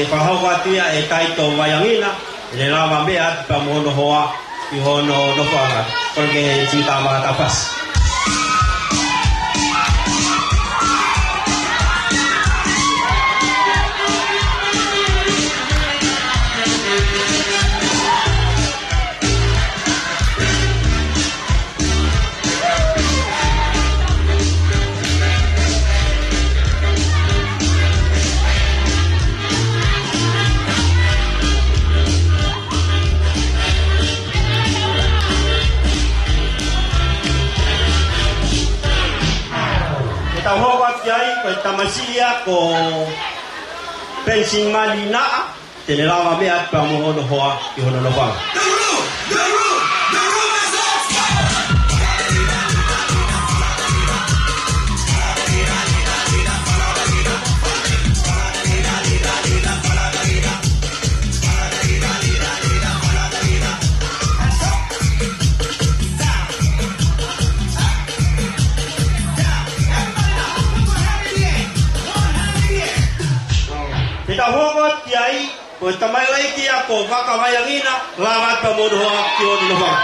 Pahawatia e kaito wayangina le lava mea pa mono hoa I hono no fanga porque cinta mga tapas. Tahawat yai ko tamasia ko pensing malina tinelawa me at pamuhono hoa ihono no bang. Kita huwag yai, kung tamay laiki ako, kakawayangina, lamat pa mo doon ang kiyon lumang.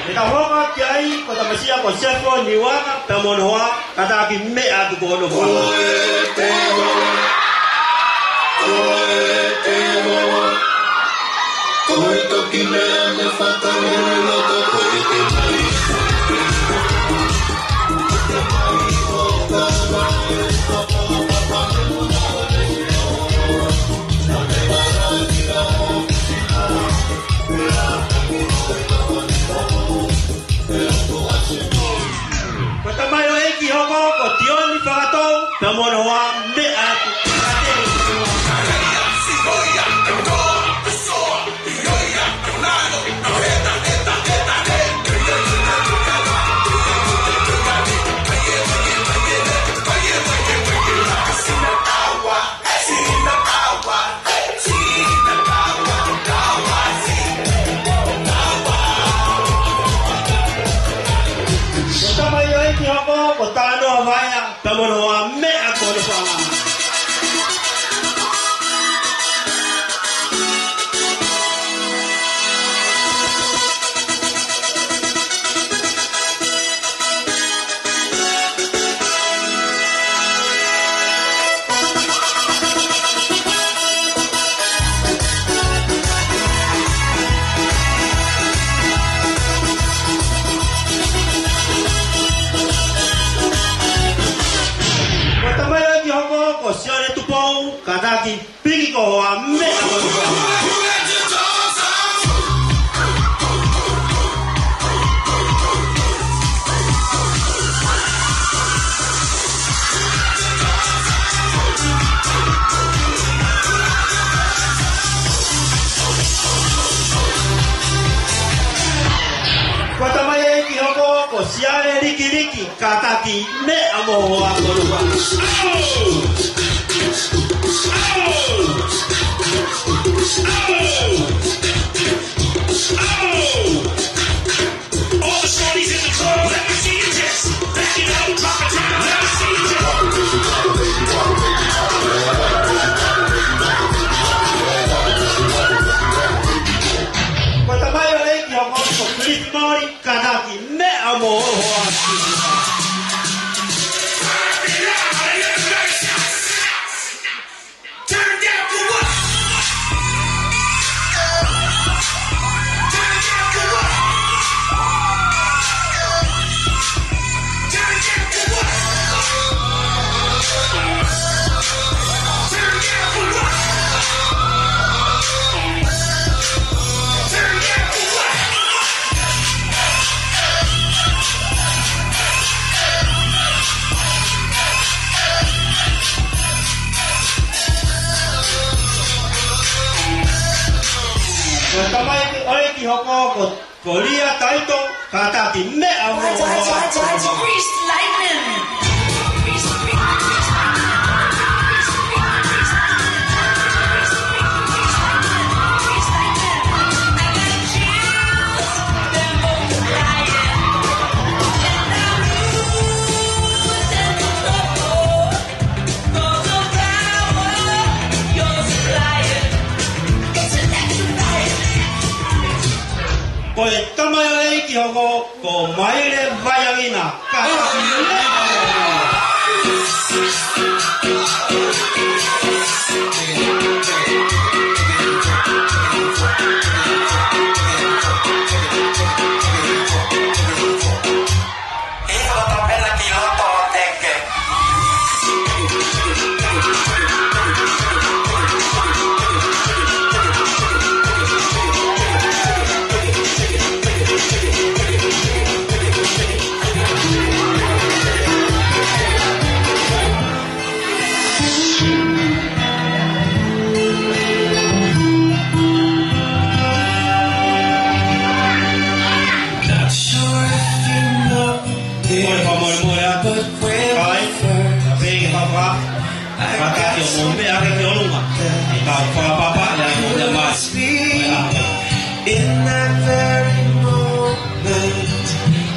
Kita huwag yai, kung tamasiya ko cellphone niwaka, tamonhoa, kataki me at gono ho. Patamayo eki hoko ko tioni pagato tamonhoa me at Kotano Havaya, Tamonoa, me at Bonifana. Siane tupong kataki pigi ko a me Patamaya ki hoko ko siane riki kataki me amo a koruba. All the shorties in the club, let me see your chest. Back it up, drop it down, let me see your chest. Patamayo eki hoko ko Cliff Mori kataki me amo hoa. hoko ko lia taito kata ti me au Greased lightning. ko e tamaya e ki hoko ko maire vaiangina kata ti me In that very moment,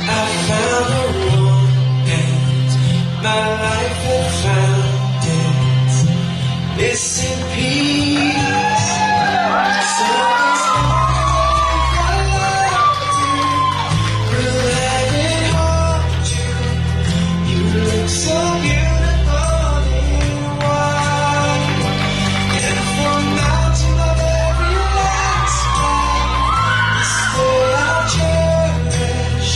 I found a romance. My life had found its missing piece. So as long as I loved you, will let it hold you. You look so beautiful in white, and from now to my very last breath, I'll cherish.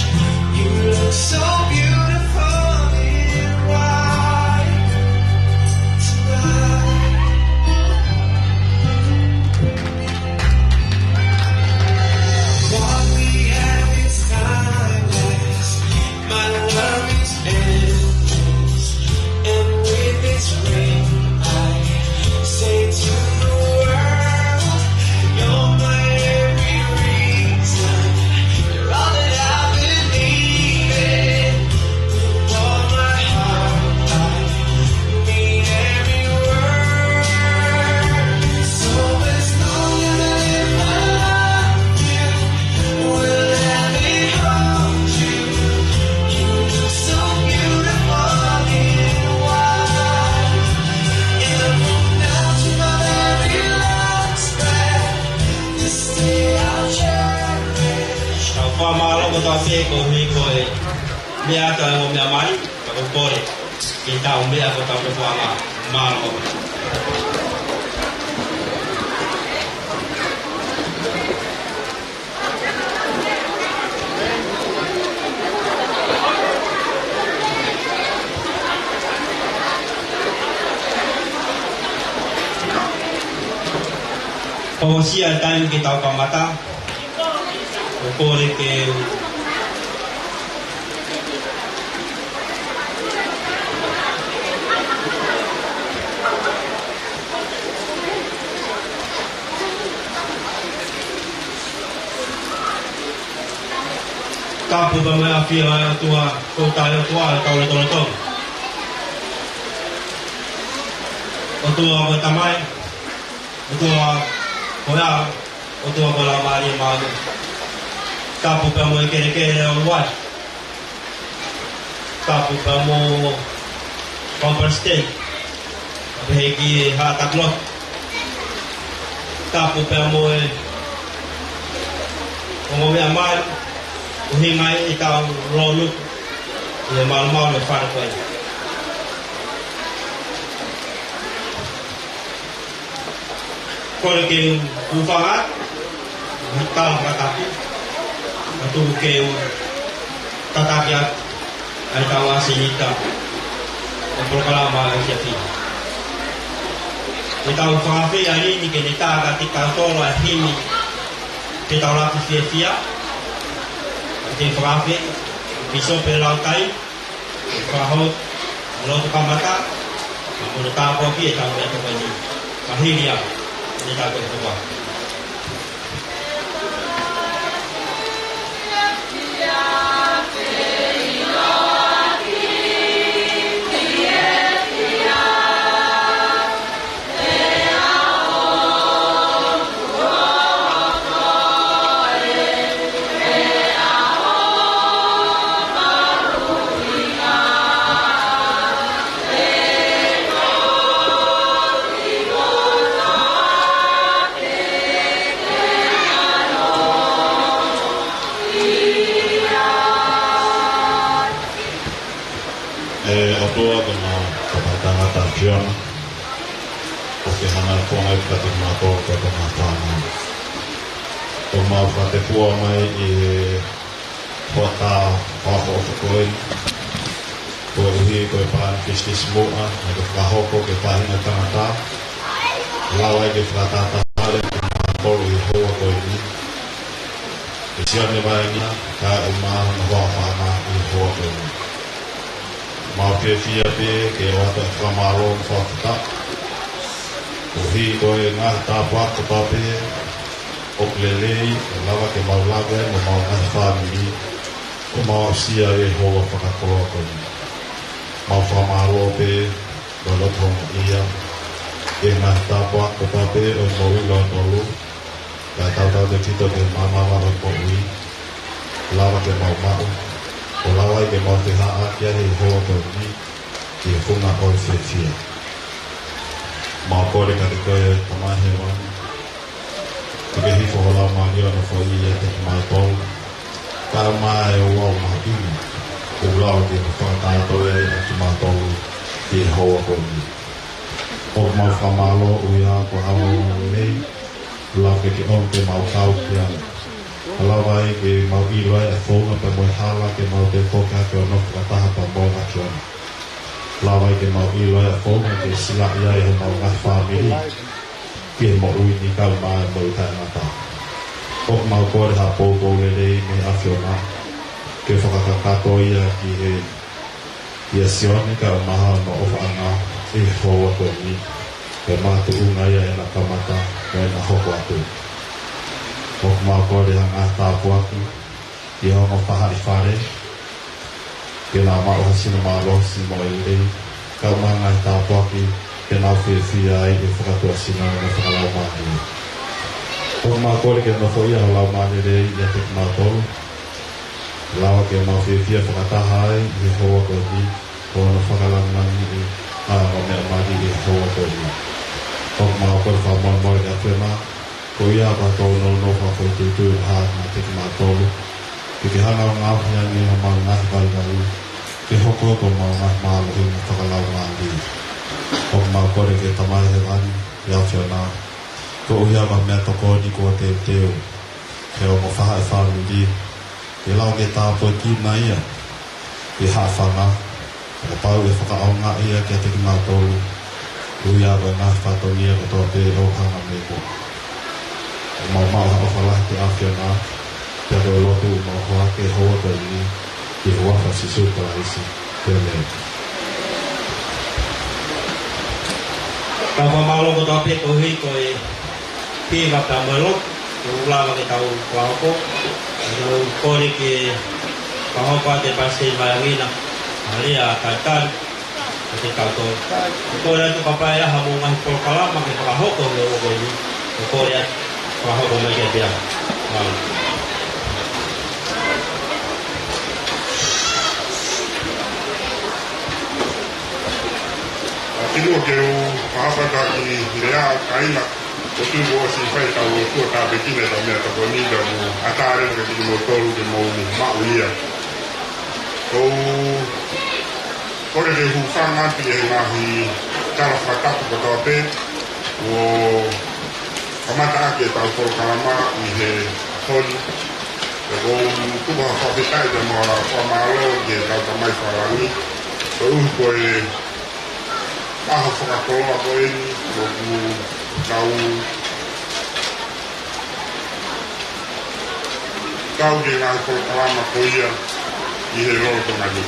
You look so beautiful in white tonight. What we have is timeless. My love is endless, and with its ring, I say to the world, you're my every reason. You're all that I believe in. With all my heart, I mean every word. So as long as I live, I love you. Will let me hold you. You look so beautiful in white. And from now to my very last breath, this day I'll cherish. Tau whamaro ko tau te ko hui ko e mea tau o mea mai ka ko kore ki tau mea ko tau ko whama maro ko ko sia tayo ki tau ka mata ko kore ke kapu ba mai afia tua ko tayo tua tau le tolo o tua ko tamai o tua ko ya o tua ko la mari ma kapu pa mo kere o wa kapu pa mo komperste begi ha taklot kapu pa mo mo me amal uhi mai itau rolu ye mal le far ko Kole ke ufangat, hitam kataku, atau ke tatakiat, ay tawa sinita, ang proklama ay siya. Kita ufangafi ay ni kenita katika tolo ay hini, kita ulati siya, at ufangafi, piso pelautai, ufahot, loto kamata, mamunta ko ki tawa ito pa niya, mahiliya. Ini tak berubah. o toa ke mau kapatanga tafiona o ke hana konga i kati mātou ke kamatana o mau whate pua mai i whata whako o whakoe ko e uhi ko e pāni kistis mua na ke whahoko ke pāhinga tangata lawai ke whakatata hale ke mātou i hoa koe ni e sione mai ngā ka e maha na whawhana i hoa koe ni mau pe fia pe ke wata whamaro whakata o hi koe ngā tāpua ko pape o lelei o lawa ke mau lawe mo mau ngā whamiri o mau sia e hoa whakakoroa koe mau whamaro pe o lotonga ia e ngā tāpua ko pape o mau ilo nolu ka tautau te tito ke mamawa o ko ui lawa ke mau mau o lawa ke mau te haa kia hei hoa koe ni ki e whunga o se fia. Mau kore ka te koe tamahe wani. Te ke hifo ho lau mahi ana fo i e te mai tolu. Ka mai e o wau maha ina. O lau ke te whakatato e a te mai tolu ki e hoa koe ni. O mau whamalo ui a ko hawa nei. Lau ke on te mau kau ki ana. Alawai ke mau iloai a whonga pa moe hala ke mau te whoka ke o nofu ka taha pa moe haki ona. Lawai ke mau iloai a whonga ke sila iai he mau ngā whamiri ki he mo ui ni kau mai mo i tai ngata. Hok mau kore ha pōpō le rei me awhiona ke whakakakato ia ki he ia sione ka o maha no ofa anga e hoa koe ni ke mātu unga ia e na kamata me na hoko atu. Hok mau kore ha ngā tāpuaki i hongo whaha i whare ke nā mao hasina mā losi mo e rei kau mā ngā tāpuaki ke nā whiawhia ai e whakatua sina me whakalau māni. Hok mau kore ke nofo ia ho lau māni rei i a te mātolu lawa ke mau whiawhia whakataha ai i hoa koe ni ko na whakalangangi i a o mea māni i hoa koe ni. Hok mau kore whamon mori a whenā ko ia pa tau no no pa ko te tu ha na te ma tolu ke hanga ngā pia ni o ma ngā vai vai ke hoko ko ma ngā ma lo ni ka la ma ni o ma ko ke tamai he ani ya fiona ko ia ma me to ko ni ko te te ke o mo fa ha fa ni di ke la ke ta po ki na ia ke ha fa na o pa e fa ka nga ia ke te ma tolu ko ia ba na fa to ni ko te o ha na me ko mau ha whala te awhiona te reo lotu mau hoa ke hoa koe ni ki hoa wha si suka isi te leo. Ka whamalo ko tape ko hui koe pi waka malok ko ulawa ke tau wahoko ko kore ke wahoko te pasi maangina halia kaitan te tauto kore atu kapai aha mo ngahi polkalama ke wahoko leo koe ni ko kore atu wahoko mai ke pia. Tino ke o whahapata ki rea kaina o tu o si whai tau o tua tā pekine ta mea ta konida mo atare ke tiki mo toru ke mo mau ia. Ko kore ke hu whangati e ngahi tala whatapu ka tau te o kamata ake e tau koro kalama i he holi. E ko tuba whawhetai te mo whamalo ki e tau tamai wharangi. Ko uhu koe aho whakakoloa koe ni ko ku tau ke ngā koro kalama ko ia i he roro tonga ni.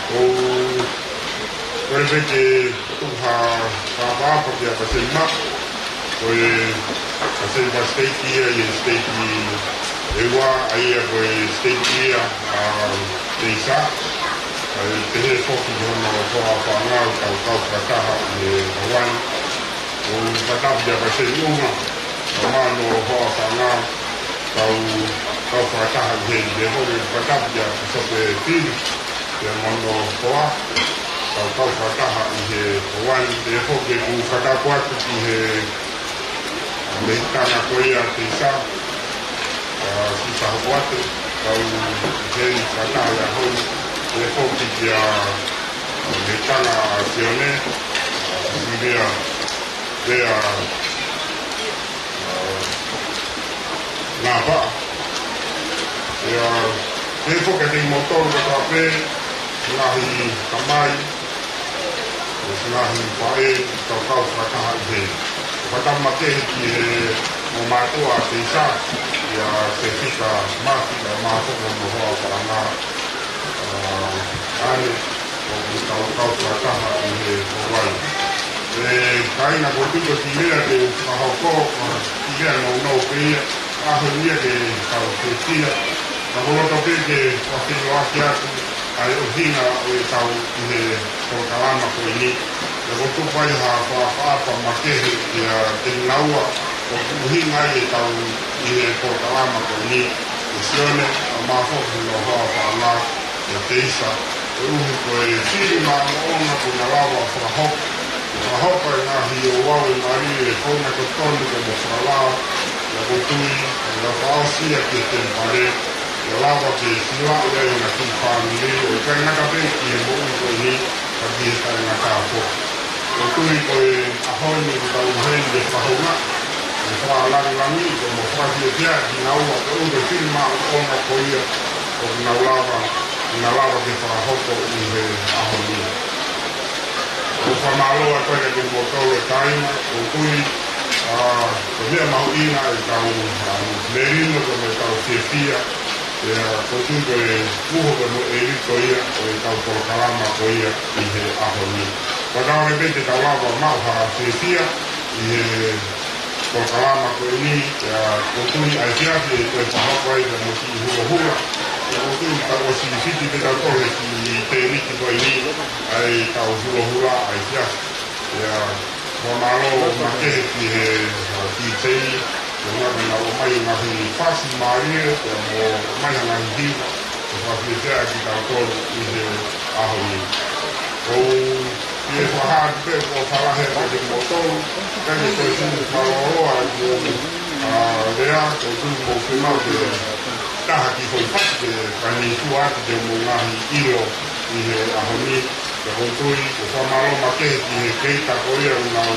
Ko kore peke tuha whawapa ki a pasei ma koe pasei pa steiki ia i steiki ewa a ia koe steiki ia a te isa. Te he whoki ki hono whoa whangau tau whakataha i e Hawaii. O whatapu ia pasei unga a mano whoa whangau tau whakataha i he i he hori whatapu ia pasope pili te mono whoa tau whakataha i he Hawaii. Te whoki ku whatapu atu ki he mehitanga koe ia te isa si whahapuate tau he whakataha ia hori. E whoki ki a tanga sione dia ngapa ya info ke ting motor ke kafe ngahi kamai ngahi pae kau frakaha he pada mate ki momatua tisa ya sefika mati da masuk mo ho parana ani kau frakaha he Hawaii kaina botuto timera ke mahoko timera no pe aholia ke kau tesia na bolo tope ke wafino akia ai ohinga o tau he kalama ko ini na botu pai ha pa makehe ya tenaua o ohinga e tau he kalama ko ini sione mafo no ho pa la ya teisa uhu ko e firma ona ko na lava fra hop hopa na hiyo wao mari e kona ko tondo ko mosala la botui la fausia ke tempare la lava ke sila ya na ki family o kai na ka pe ki mo ko ni ka di ka na ka po botui ko e ahoni ko u hen de fahoma e fa la ni ko mo fa di dia di na u ko u de firma ona ko ia o na lava ke fa hopo i he ahoni o whamaloa koe ke motou e taima, o kui, o hea mahuina e tau merino ko me tau whiawhia, e ko tui koe puho ko mo e rito ia, o e tau korokarama ko ia i he aho ni. Wakao e bete tau lawa mauha whiawhia, i he korokarama ko e ni, ko tui ai whiawhi e koe pahoko ai ka mo ki hura hura, o tui tau o si fiti te tau kohe ki te riti ko e ni, ai tau hura ai whiawhi. Ya, wamalo makehe ki he ki tei, na o mai ngahi whasi maria, o mai ngahi hiwa, o whawhitea ki tau tolu i he aho ni. O i e whahaati pe o whalahe o te motolu, kani koe tū whalaroa ki o rea, o tū mo whenau te taha ki hoi whaki te kani tuati te mo ngahi ilo i he aho ni. Ka hontui, o whamaro makehe ki he keita ko ia unau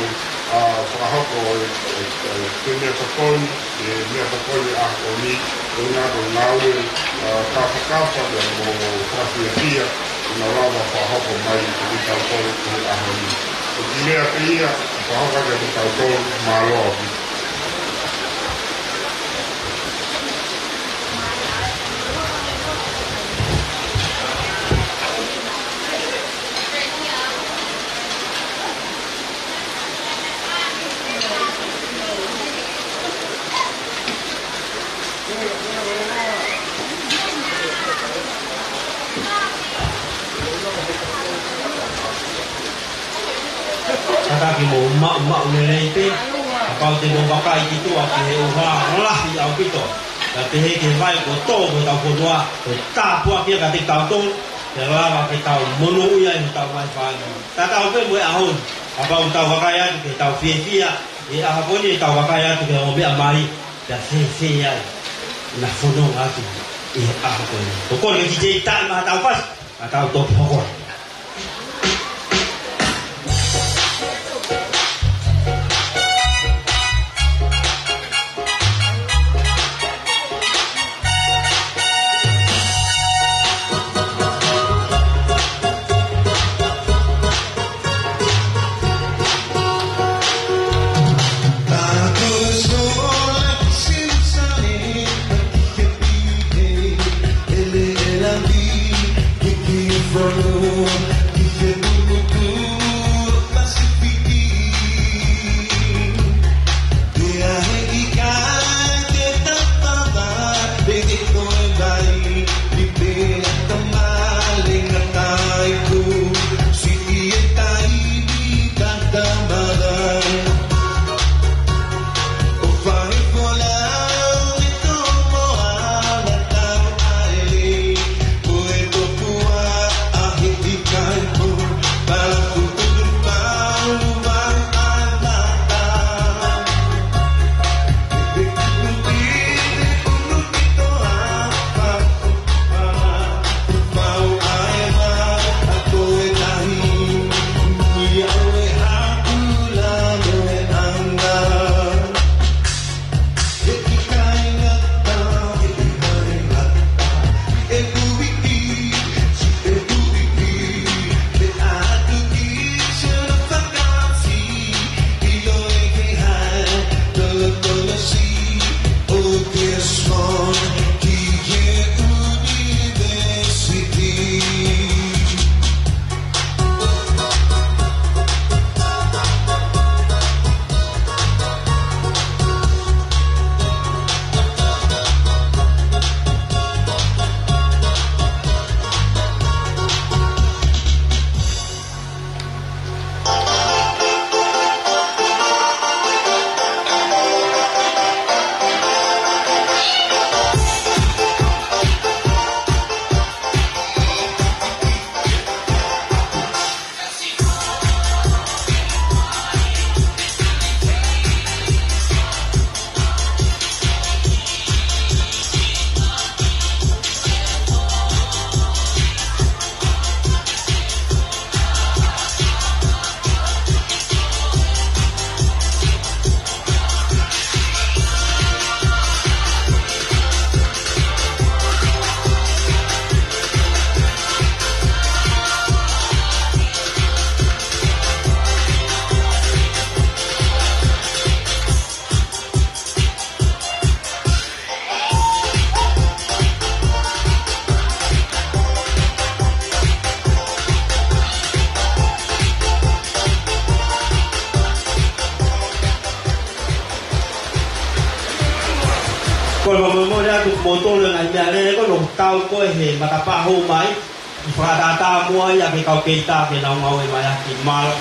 whakahoko te mea whakoni, e mea whakoni o ni, o ngā ko ngau e kawhakawha mo whawhiawhia, una rawa whahoko mai ki te tautoro ki he aho ni. O ki mea te ia, whahoka ki te tautoro māloa ki. Kata ki mo mak lelei te, kau te mo bakai ki tua ki he uha lahi au pito. Ka te he ke vai ko tō ko tau kotoa, ko tā pua kia ka te tau tō, te lawa ke tau mono uia i tau mai whāngu. Tā tau pe mo e ahon, kau tau wakai atu ke tau whiawhia, e aha koni e tau wakai atu ke o mea mai, te se ai, na whono atu e aha koni. Ko kore ki te tai maha tau pas, ka tau tō pokora. From tole ngai mea le ko lo tau ko he matapa ho mai I whakatata mua ia ke kau keita ke nau ngau e mai aki malo.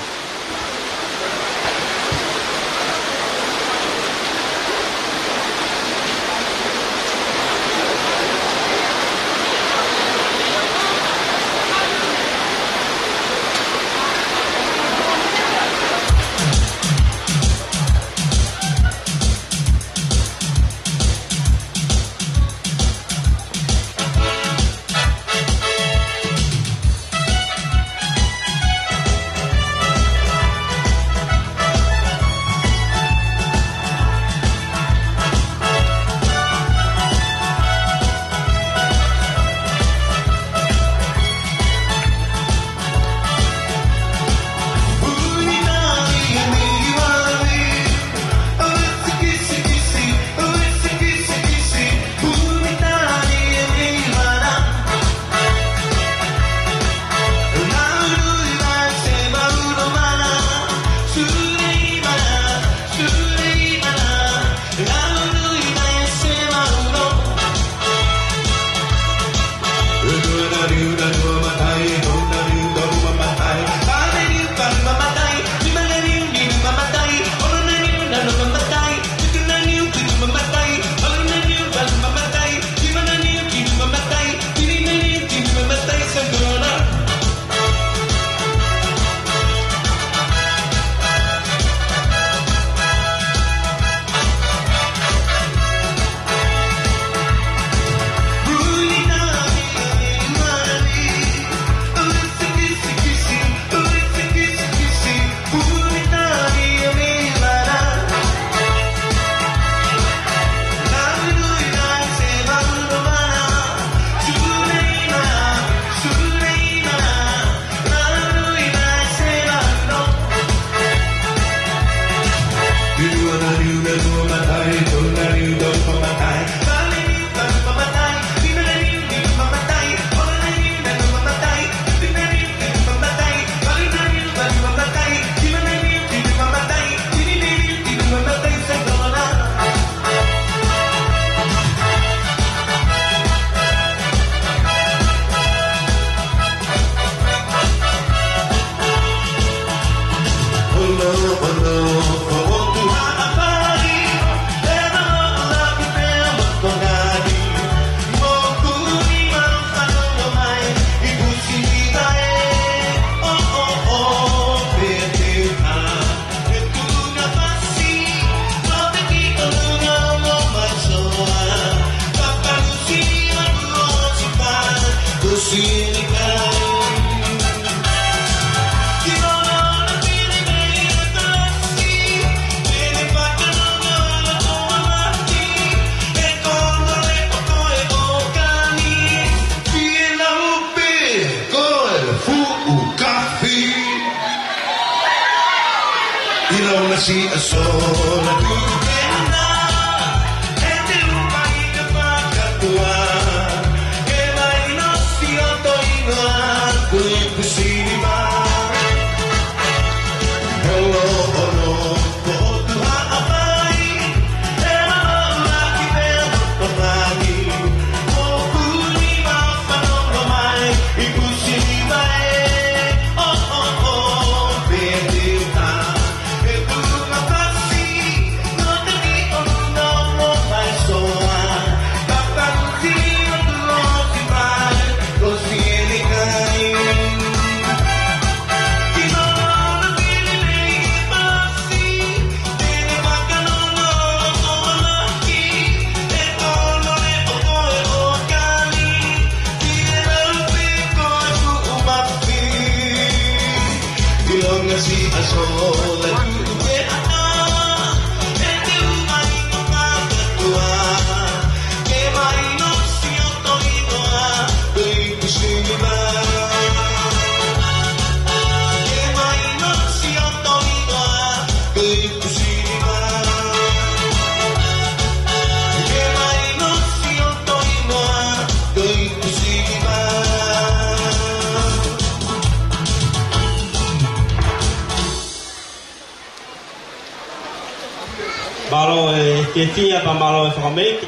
Malo e te tia pa malo e whakameke.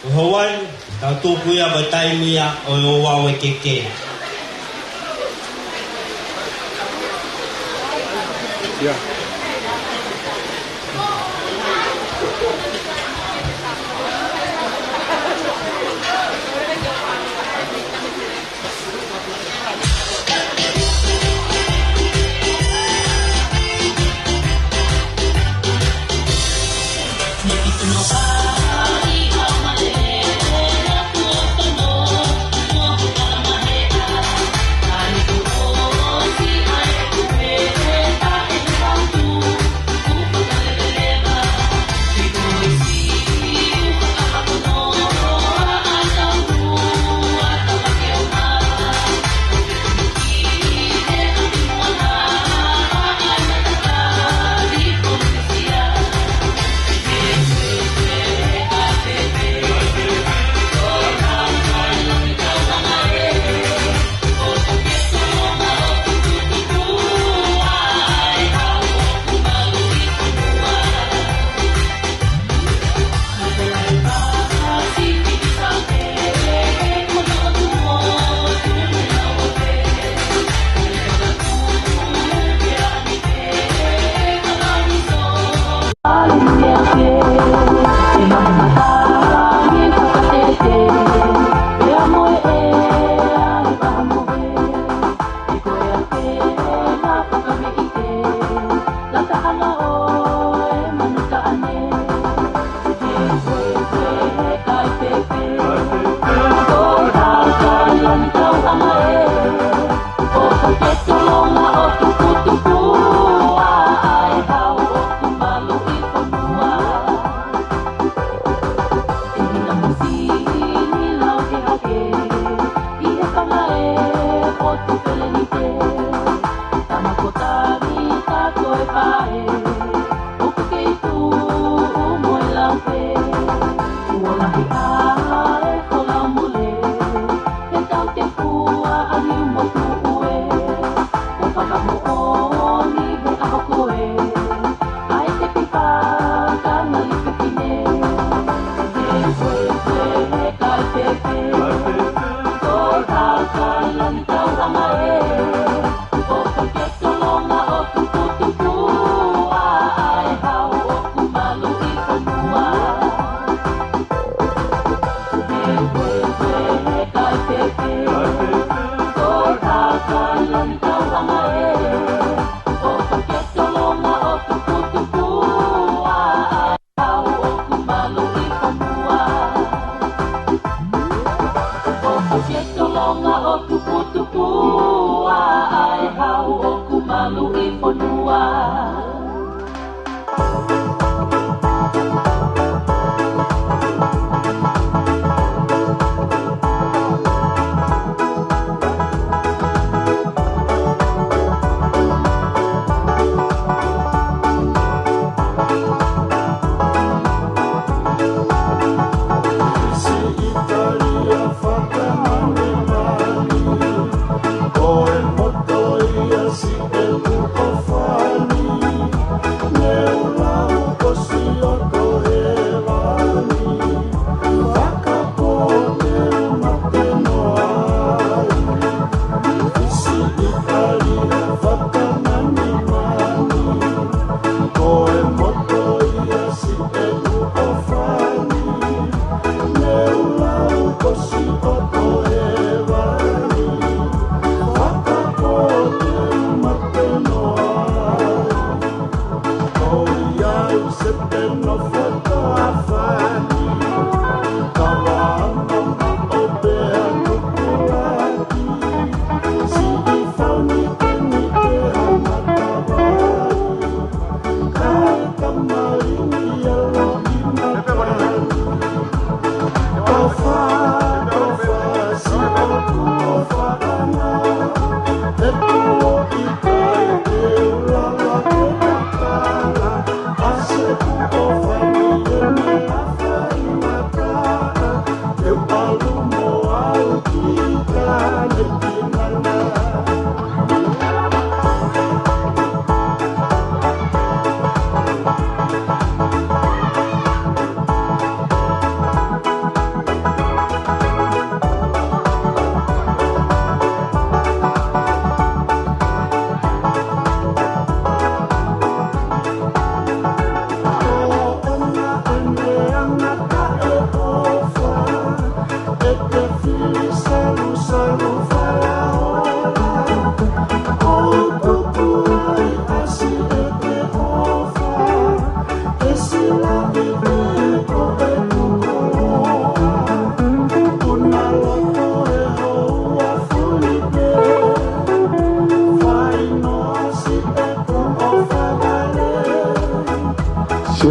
Hawan, tau tuku ya batai mia o wawe keke. Ya.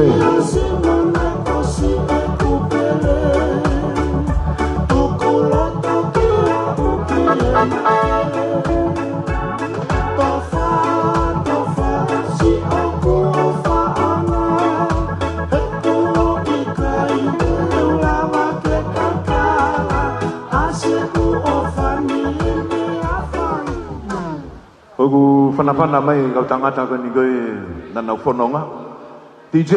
Ogu whanawhana mai kau tangata ka ni koe nana whanonga. DJ,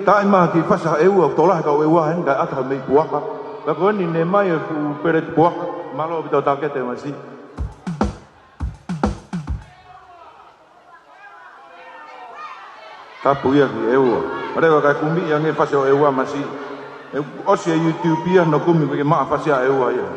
tae maha ki whasa eua, tola kau eua hen, kai ata mei puaka. Ka koe ni ne mai e fu pere te puaka, malo bitau takete masi. Tapu ia ki eua. Rewa kai kumi ia nge whasa o eua masi. Osi e YouTube ia no kumi ke maa whasa eua ia.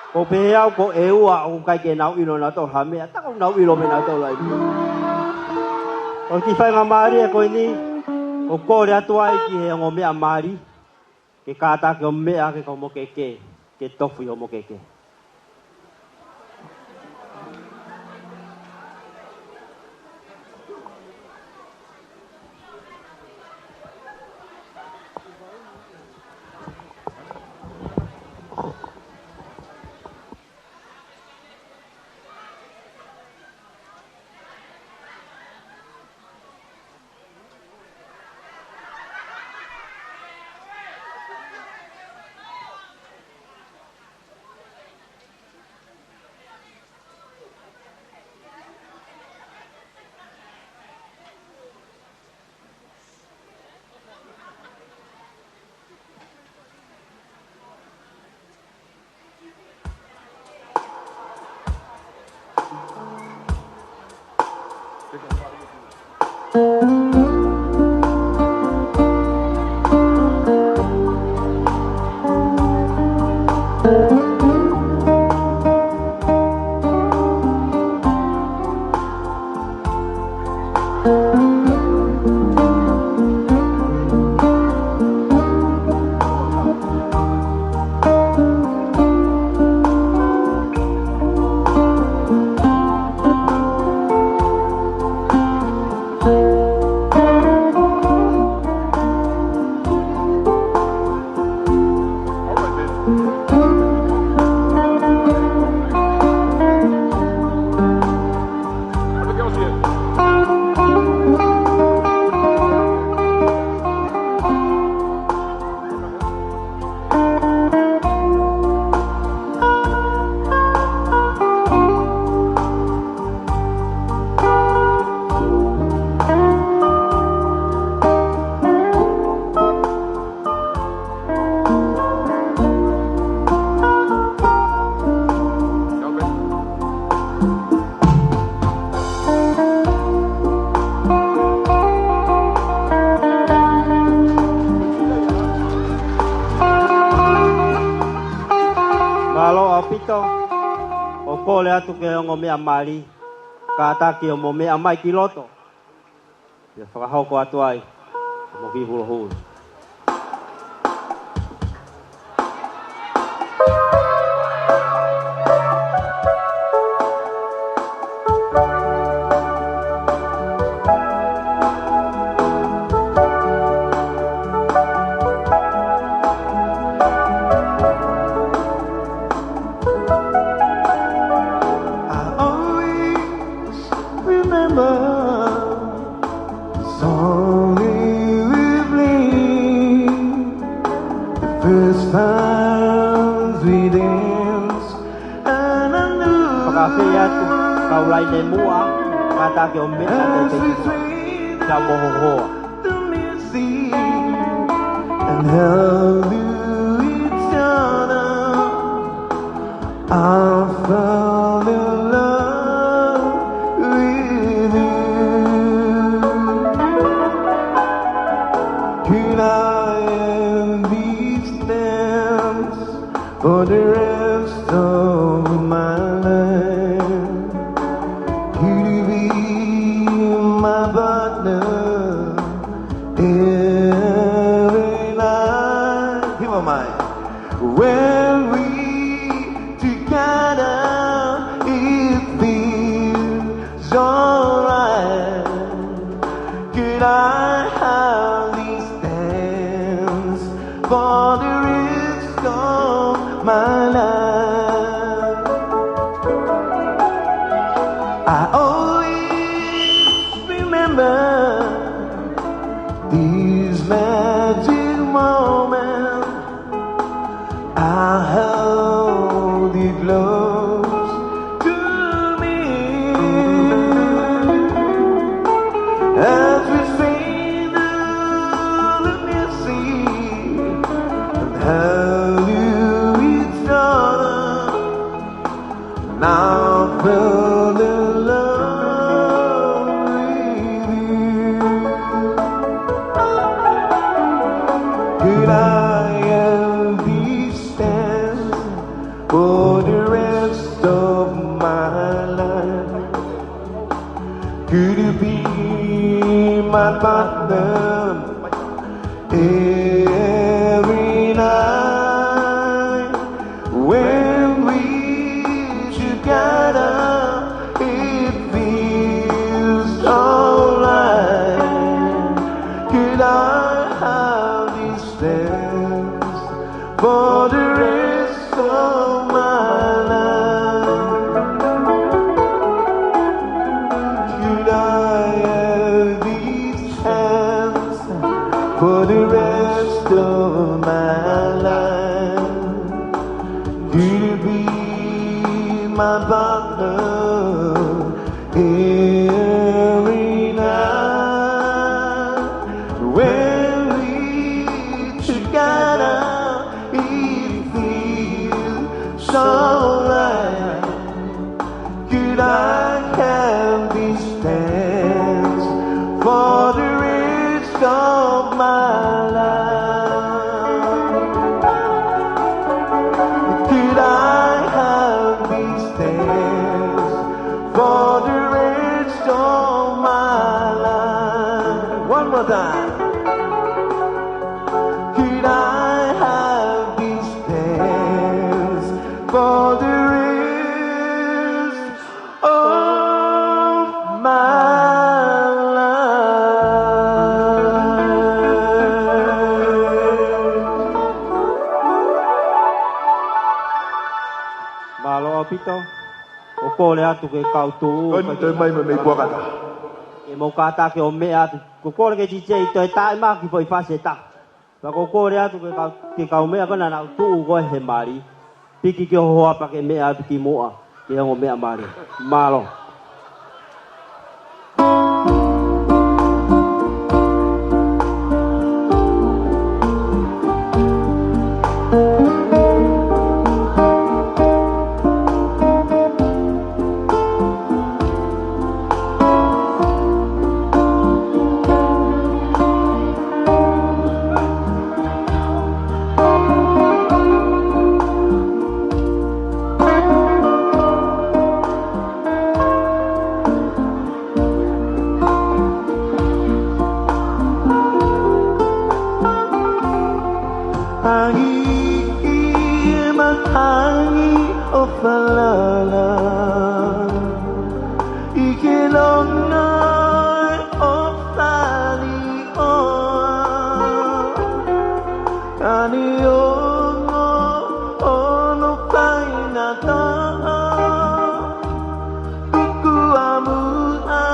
Ko peau ko eua o kai ke nau ilo na to hame ta ko nau ilo me na to lai. O ki fai ngamari ko ni o ko re atua ki he ngo me amari ke kata ke me a ke ko mo ke tofu yo mo ke. pito. O kole atu ke ongo mea mali. Ka ataki o mo mea mai ki loto. Ia whakahoko atu ai. Mo ki hula hula. Le mua kata ke o mea te te mo ho and held each other. I fell in love with you. Could I end these dance for the rest of my life? Could you be my partner every night? Here am I. When we together, it feels alright. Could I have these dance for the rest of my life? I always remember these magic moments. I held you close to me as we sang the music and held you each other. Now I fell in love with you. Could I end these dance for the rest of my life? Could you be my partner every night? When we together, it feels alright. Could I have these dance for the rest of my life? Could I have these hands for the rest of my life? Could you be my partner every night? When we together, it feels so right. Could I have these dance for the rest of my life? Could I have these dance for the rest of my life? One more time. Could I have these dance for the rest of my life? Malo pito. O kole atu ke kautu. Kon te mai me bua kata. E mo kata ke o mea atu. Ko kore ke DJ to ta ma ki foi fase ta. Pa ko kore atu ke kau mea kona na tu go he mari. Piki ke ho apa ke mea atu ki moa. Ke o mea mari. Malo. tangi o falala Ikelonga o tali oa Kani ongo ono paina ta'a Tuku amua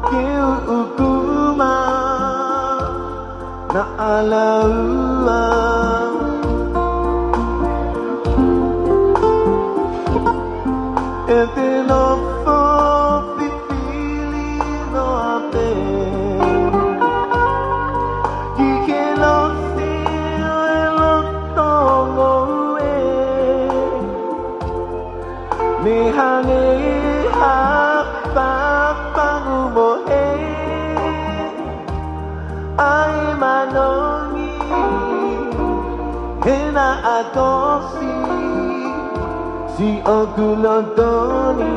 Kiu ukuma Na alaua E te nofo pipili no ape Ki ke losi o e lotongo e Me hange ha papangu mo e Ai manongi Hena atosi Si okulotoni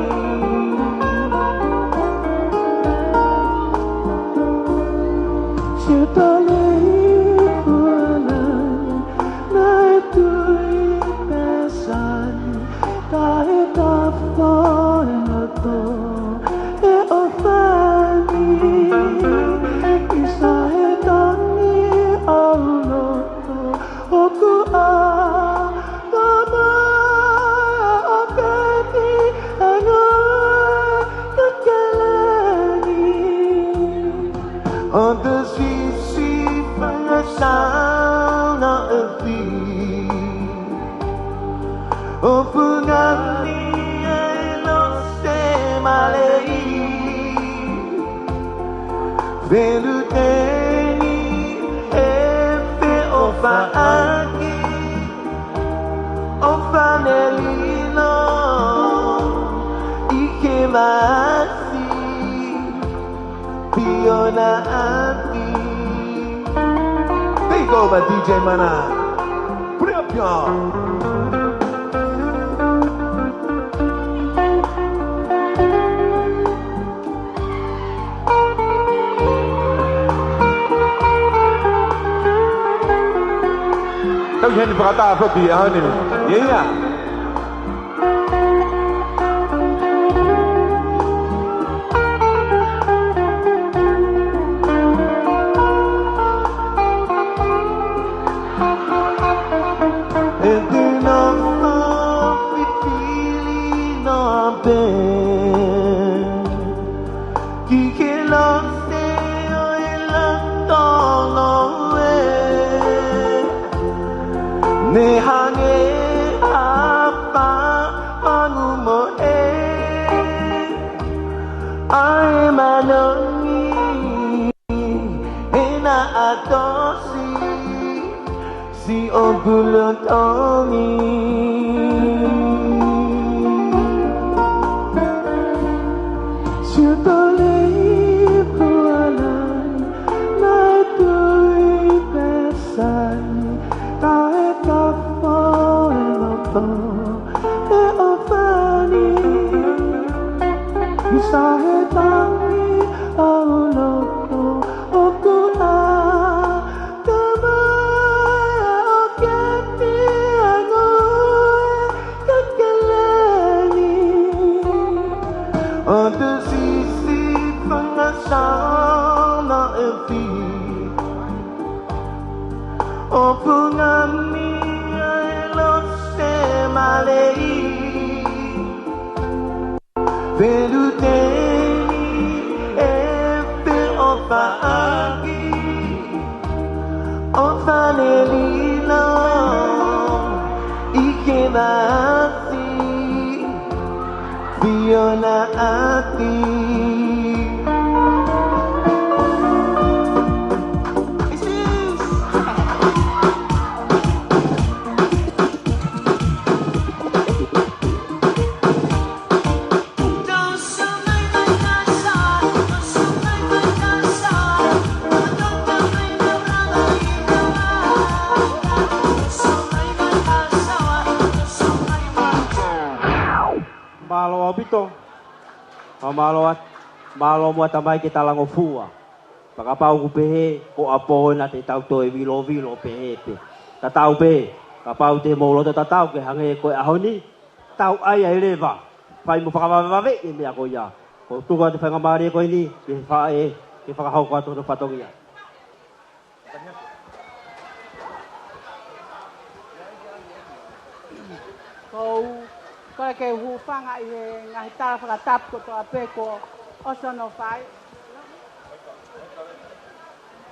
Siutole ikuanan Na itui pesan Tahe tafonato E ofani Isahe tangi auloto Oku a On the sisi pengasana epi O pungani elo se malei Veluteni epe o faaki O fanelino Ike masi Fiona Ati. Take over, DJ Mana. Put it up, y'all. Don't you forget that for the honey? Yeah. Si ogulotongi Siutole ikuanan Na itui pesan Tahe tafonato E ofani Isahe tangi auloto Oku a On the sisi pengasana epi O pungani elo se malei Veluteni epe o faagi O fanelino Ike masi Fiona Ati. Malo abito. Malo mo tamay kita lang ofua. Pagapau ku pehe ko apo na te tau to vilo pehe pe. Ta tau pe Kapau te molo te tatau ke hange koe ahoni. Tau ai ai lewa. Whai mo whakamawawe e mea koe ia. Ko tuka te whangamari e koe ni. Ke whae, ke whakahauko atu no whatongia. Koe ke hupanga i he ngahi tara whakatapu ko toa pē ko oso no whai.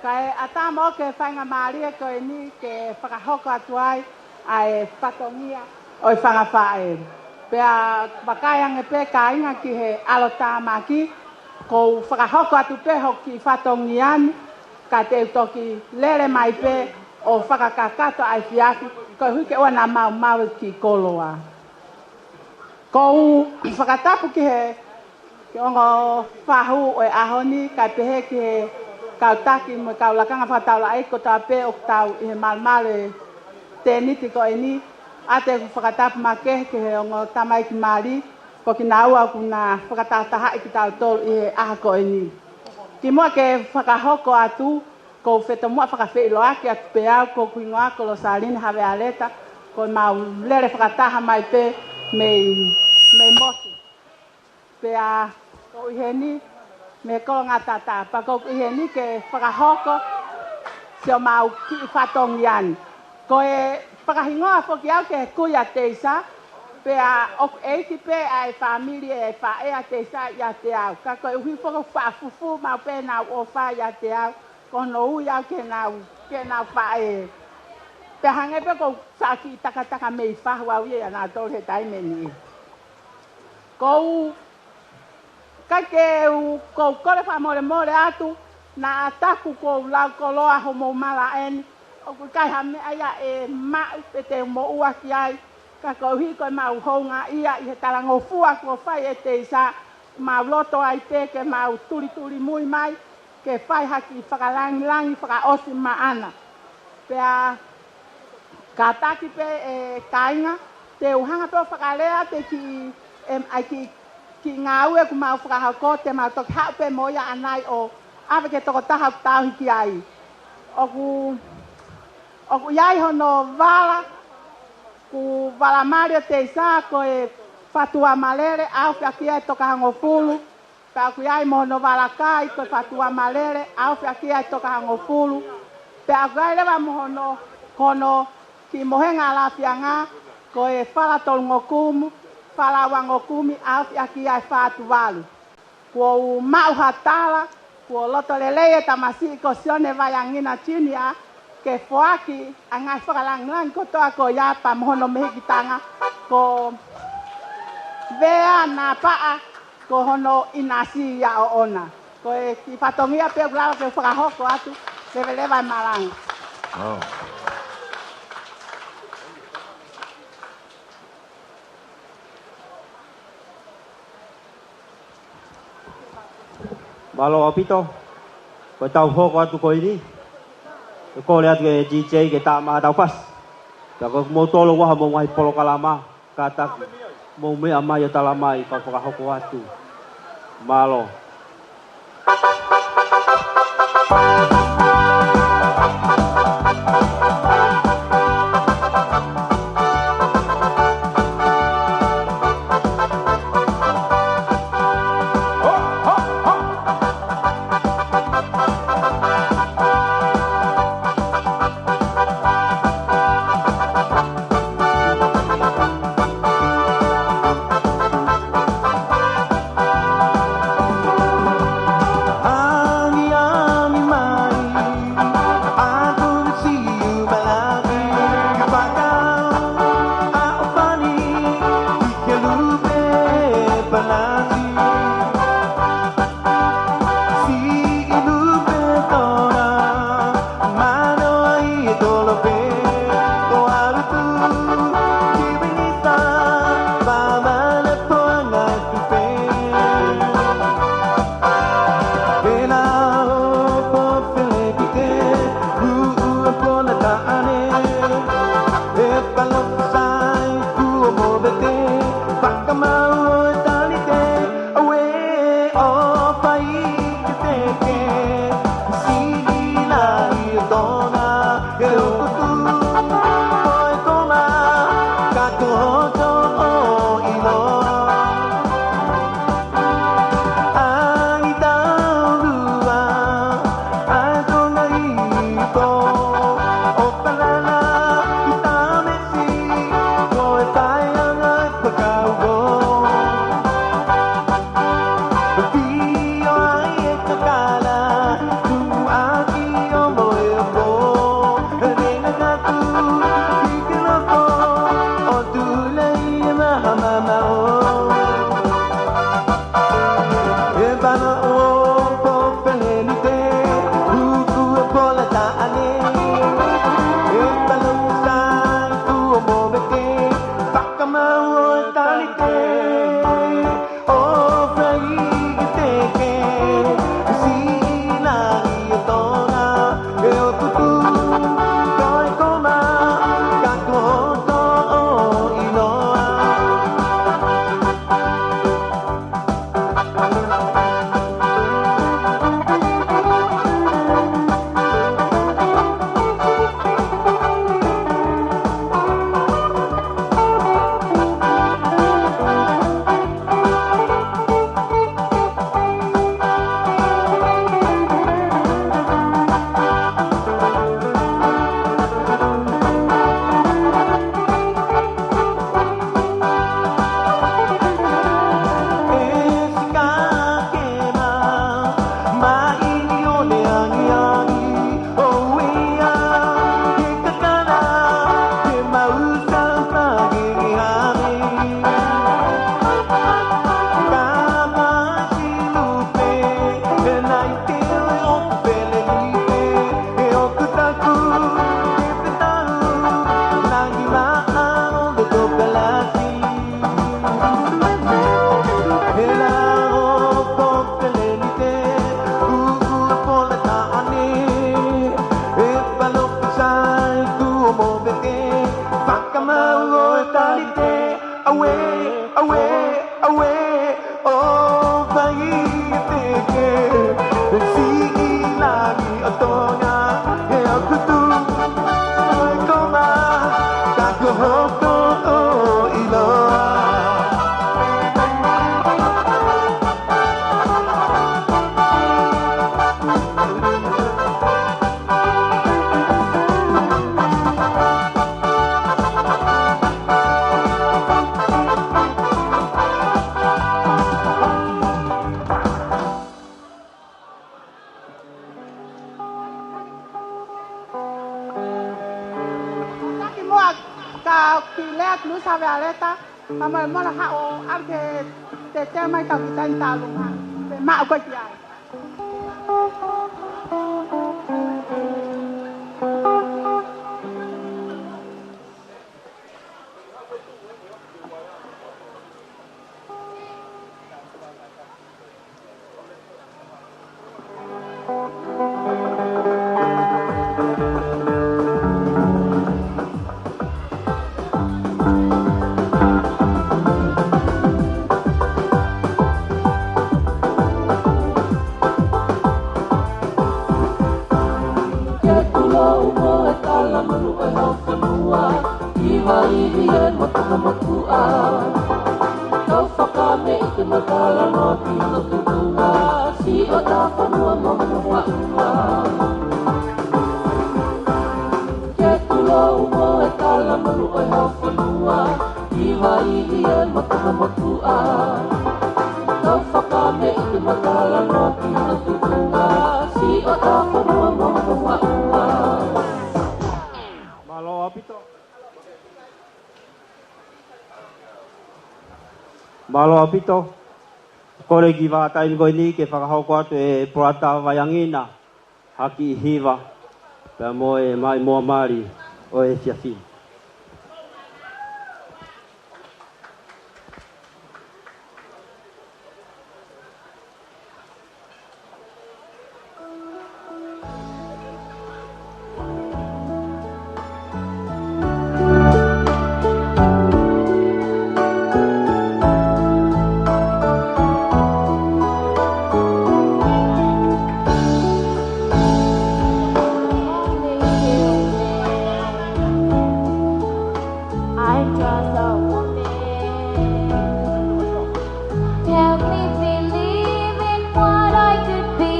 Kai ata mo ke whainga maria koe ni ke whakahoko atu ai ai whatongia oi whanga whae. Pea wakaiange pē ka inga ki he alota maki ko whakahoko atu pē hoki whatongiani ka te utoki lere mai pē o whakakakato ai whiaki koe hui ke oa na mau ki koloa. Ko whakatapu ki he ke ongo whahu o ahoni kai pehe ki he kautaki mo kaulakanga whataula ai ko tā pē o tau i he malmale teniti ko e ni a te whakatapu make ki he ongo tamai ki mari ko ki naua ku na whakatataha i ki tau tolu i he aha ko e ni. Ki mua ke whakahoko atu ko wheta mua whakawhelo aki atu pe au ko kuingoa ko lo saline hawe aleta ko mau lere whakataha mai pē mei mosi. Pea ko i he ni me ko ngā tata pa ko i he ni ke whakahoko seo mau ki i whatongiani. Ko e whakahingoa whoki au ke kuia teisa pea ok eiti pe ai familie e whaea teisa ia te au. Ka koe uhi whaka whaafufu mau pe nau o wha ia te au ko no ui au ke nau whae. Pe hange pe ko saki takataka mei whahu au ia nā tolu he taimeni. Kou kou kore wha more atu na ataku kou lau koloa homo mala eni o kai hame aia e mau pe te mo ua ki ai ka kou hi koe mau honga ia i he tarango fua ko whai e te isa mau loto ai te ke mau turi mui mai ke whai haki whakalangi whakaosi maana. Pea ka taki pe e kainga te uhanga pe o whakalea te ki ngā ue ku mau whakahako te mau toki hau pe moia anai o awe ke toko taha tau hiki ai. Oku iai hono wala ku wala mario te isa ko e whatua malere au whiakia e toka hango fulu. Pea oku iai mo hono wala kai ko e whatua malere au whiakia e toka hango fulu. Pea oku iai lewa mo hono ki mohenga la whianga ko e whala tolungo kumu. Whala wango kumi au aki ai whātu walu. Ko mau hatala, ko loto leleye tamasi ko sione vayangina chinia ke foaki a ngai whakalangilang ko toa ko iapa mohono mehikitanga ko vea na paa ko hono inasi ia o ona. Ko e ki whatongia pe ulao ke whakahoko atu lewelewa maranga. Malo apito, ko tau hoko atu ko ini, ko le atu ke DJ ke tak maha tau pas, ko mo tolo waha mo ngai polo kalama, kata mo me ama ya talamai pa hoko atu, malo. I Malo apito. Kore ki wa taim goi ni ke whakahau ko atu e porata waiangina. Haki i hiwa. Pea mo e mai mua mari o e fiafi. I'm just a woman. Help me believe in what I could be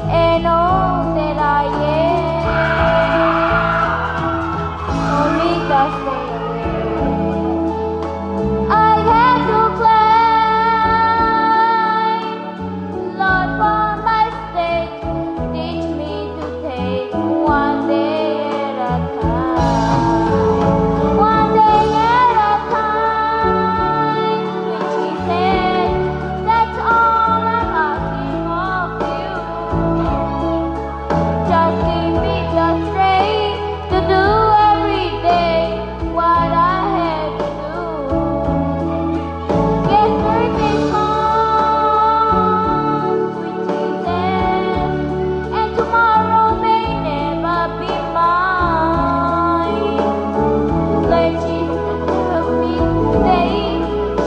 and all that I am. Only God stay away. I have to climb, Lord, for my sake. Teach me to take one day at a time. One day at a time, sweet Jesus. That's all I'm asking of you. Just give me the strength to do every day what I have to do. Yesterday's gone, sweet Jesus, and tomorrow may never be mine. Lord Jesus, help me today,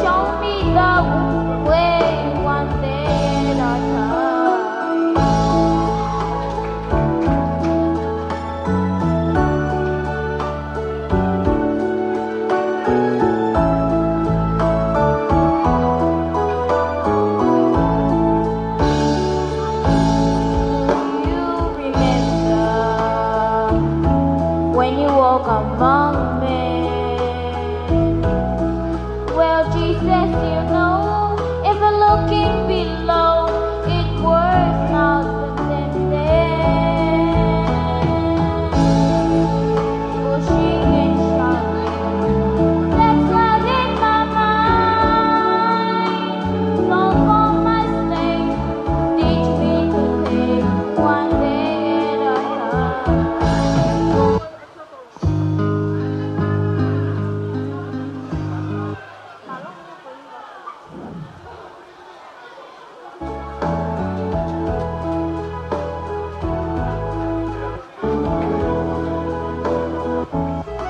show me the way one day at a time. You remember when you walk among men? Well, Jesus, you know, if you're looking below, it works out than then. Pushing and shoving, that's right in my mind. Don't for my sake, teach me to take one day at a time.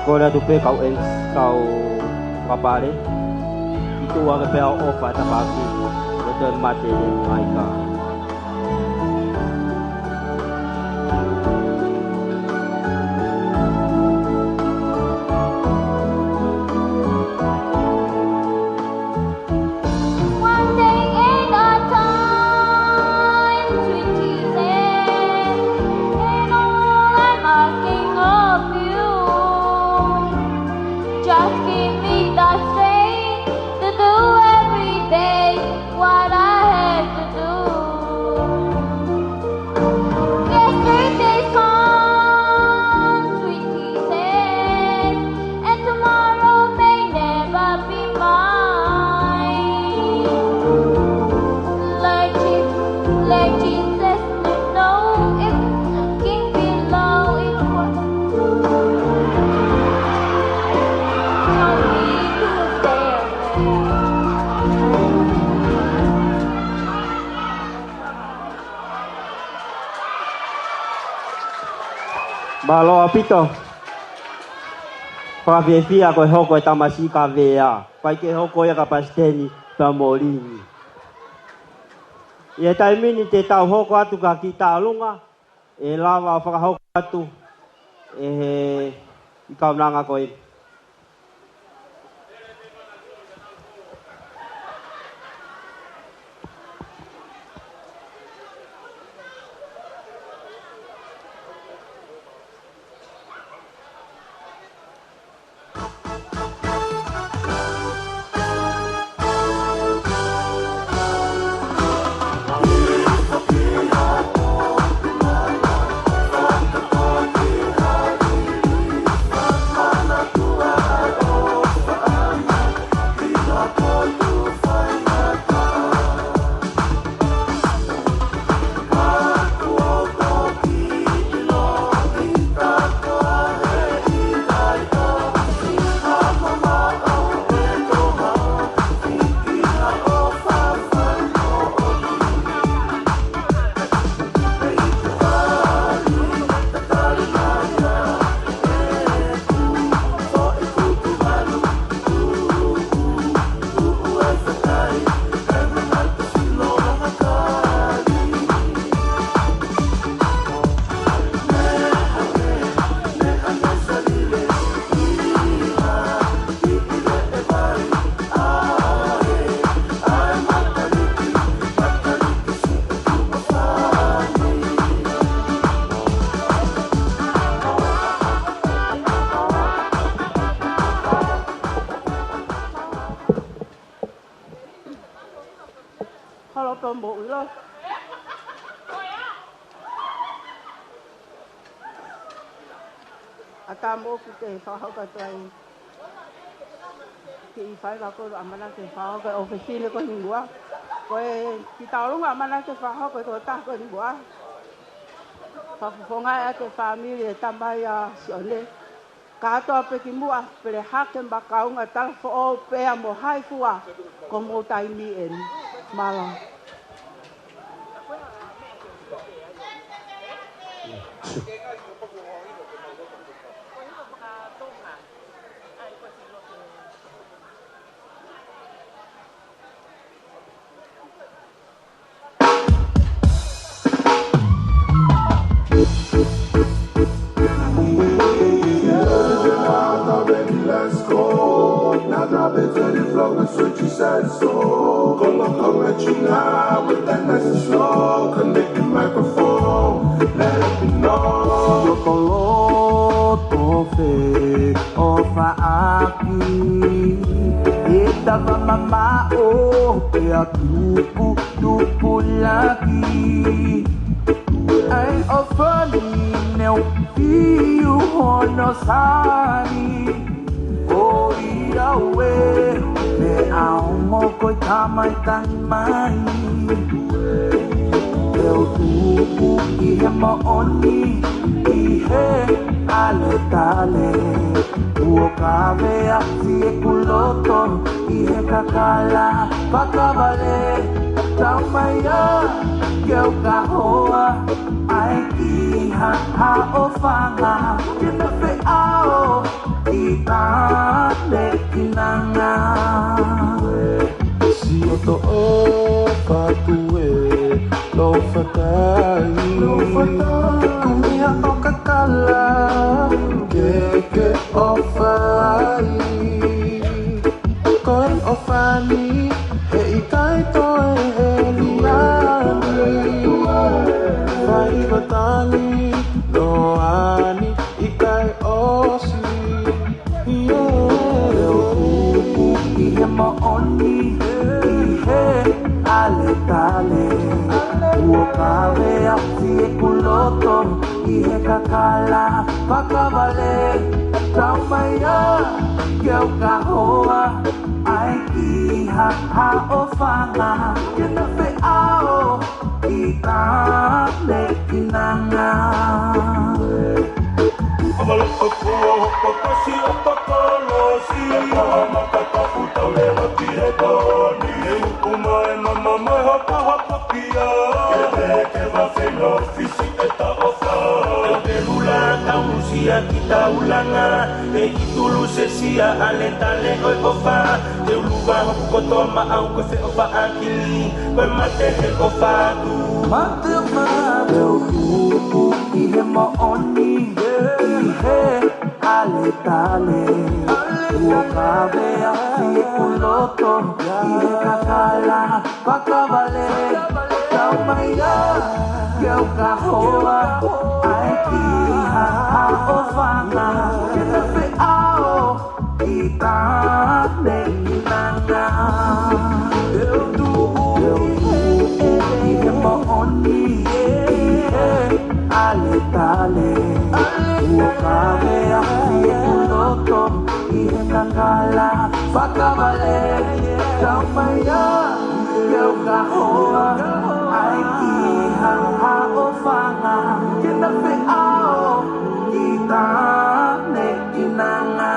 Ko na tupe kau ens kau papare. Itu wa ke peo ofa ta pagi. Betul mate ni mai ka. One day at a time, sweet Jesus, and all I'm asking of you, just give me the strength to do every day what I have to do. Yesterday's gone, sweet Jesus, and tomorrow may never be mine. Let Jesus know if King below it was tell me to stay away. Malo apito. Pa via ko hoko tamasi ka vea. Pai ke hoko ya ka pasteni pa molini. Ia taimini te tau hoko atu ka ki tālunga. E lawa whakahoko atu. E i kaunanga koe. Thank you. to mo lo. Ata mo ku te fa ho ka toi. Ki fa ka ko amana te fa ho ka ofisine ko hingwa. Ko ki ta lo amana te fa ho ko ta ko hingwa. Fa fonga te family tambaya sione. Ka to pe ki mua pe ha ke ba ka unga ta fo o pe mo hai fua ko mo tai mi en mala. What you said, so gonna come at you now with that nice and slow. Connect the microphone, let it be known. Yo coloto fe ofa aki, ita va mama o pe tupu lagi. Ai ofani neu fiu honosani, o irawe. Me amo koi tamai tan mai. Eu tupu i he maoni i he ale tale. Uo kawea si e kuloto i he kakala pakavale. Tau mai a keu kahoa ai ki ha o whanga. Kena whe ao i tāne kinanga. Si o to o patue lo fatai Kumiha o kakala ke o fai Koe o whani e i tai toe he liani Whai watani no ani i kai osi I he maoni i he ale tale. Ua kawea si e kuloto i he kakala pakavale. Tau mai a keu kahoa ai ki ha o whanga. Kena whe ao i tāne kinanga. Amaloko kua hokokasi o pakolosi Makatapu tau le hati he koni E ukuma e mama mai hapa hapa kia Ke wawheno fisi e ta ofa E te hula tau musia ki tau langa E ki tulu se sia ale tale oi ofa Te uluwa hoku kotoa maau koe whe ofa akini Koe mate he ofa tu Mate ofa Te utupu i he maoni I he ale tale Ua kawea si e kuloto I he kakala pakavale Tau mai a keu kahoa Ai ki ha o whanga Kena whe ao I tāne kinanga Eu tuhu I he maoni I he ale tale Ua kawea si e kuloto I he kakala pakavale Tau mai a keu kahoa Ai ki ha o whanga Kena whe ao I tāne kinanga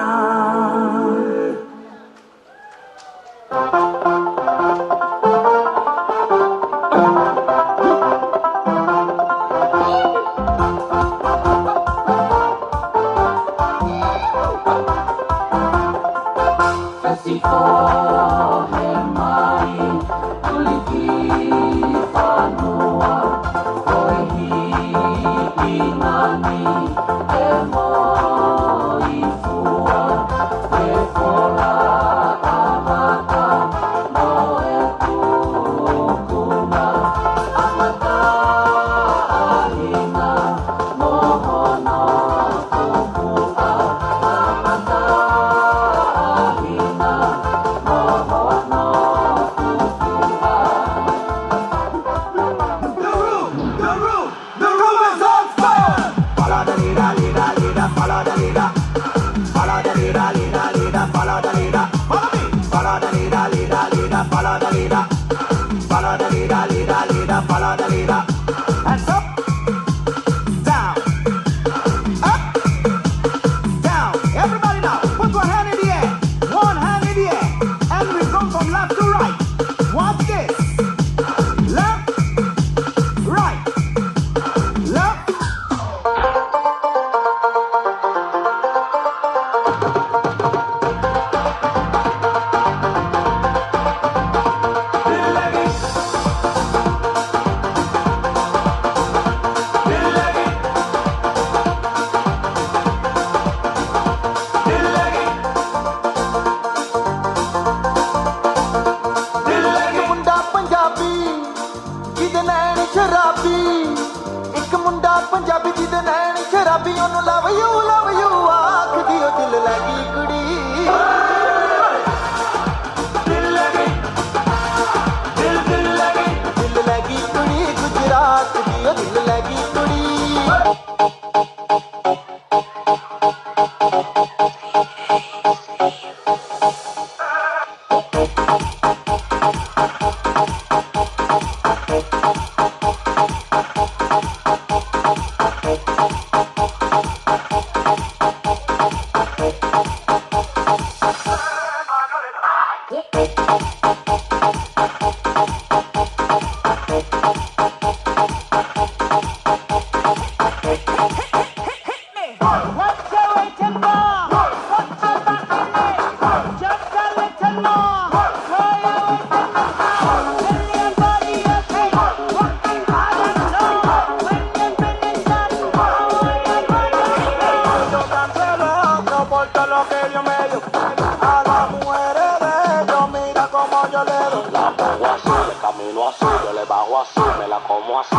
camino así, yo le bajo así, me la como así.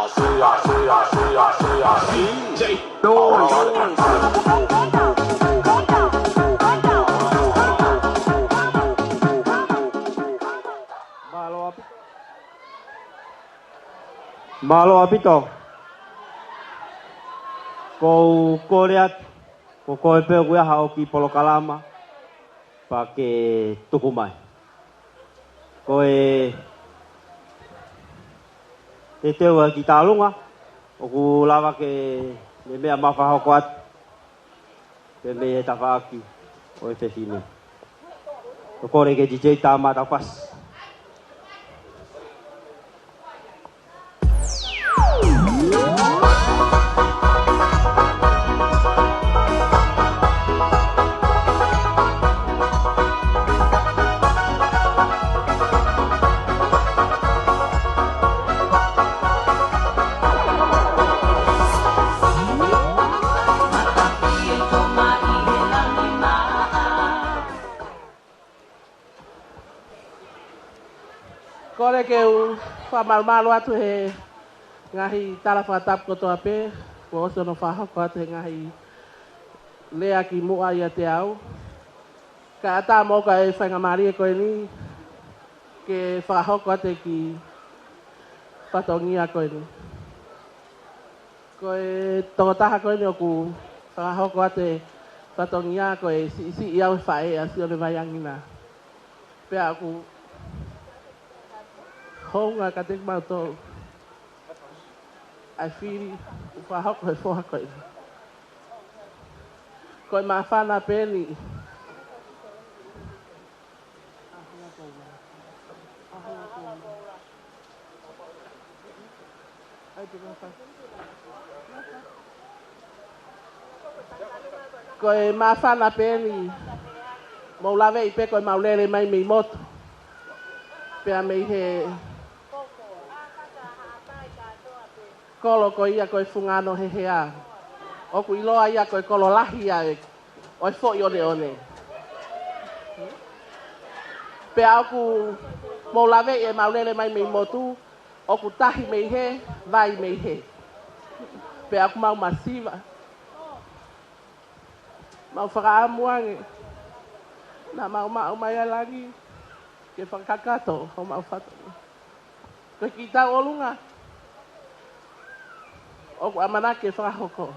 Así, así, así, así, así. Malo apito. Ko koreat ko ko pe ku ha o ki polo kalama pa ke tukumai. Ko te wa ki talunga o ku lava ke le me ma fa ho kwat. Pe me ta fa ki o te fini. Ko kore ke DJ ta ma ta pas. Kore ke u whamalmalo atu he ngahi tarafatap koto ape, ko oso no whahako atu he ngahi lea ki mua ia te au. Ka ata moka e whaingamari e koe ni, ke whahako atu ki whatongia koe ni. Koe tokotaha koe ni o ku whahako atu whatongia koe si iau e whae a si o le vaiangina. Pea aku honga ka te mau tō. Ai whiri, whahoko e whahako e. Koe mā whana pēni. Koe mā whana pēni. Mau lawe i pe koe mau lere mai mi motu. Pea mei he kolo ko ia koe fungano he hea. Oku iloa ia koe kolo lahi a e. Oi fo i one one. Pea oku mau lawe e maulele mai mei motu. Oku tahi mei he, vai mei he. Pea oku mau masiva. Mau whakaamuange. Na mau mai alangi. Ke whakakato, ho mau whato. Koe ki tau olunga. Oku amanake whakahoko.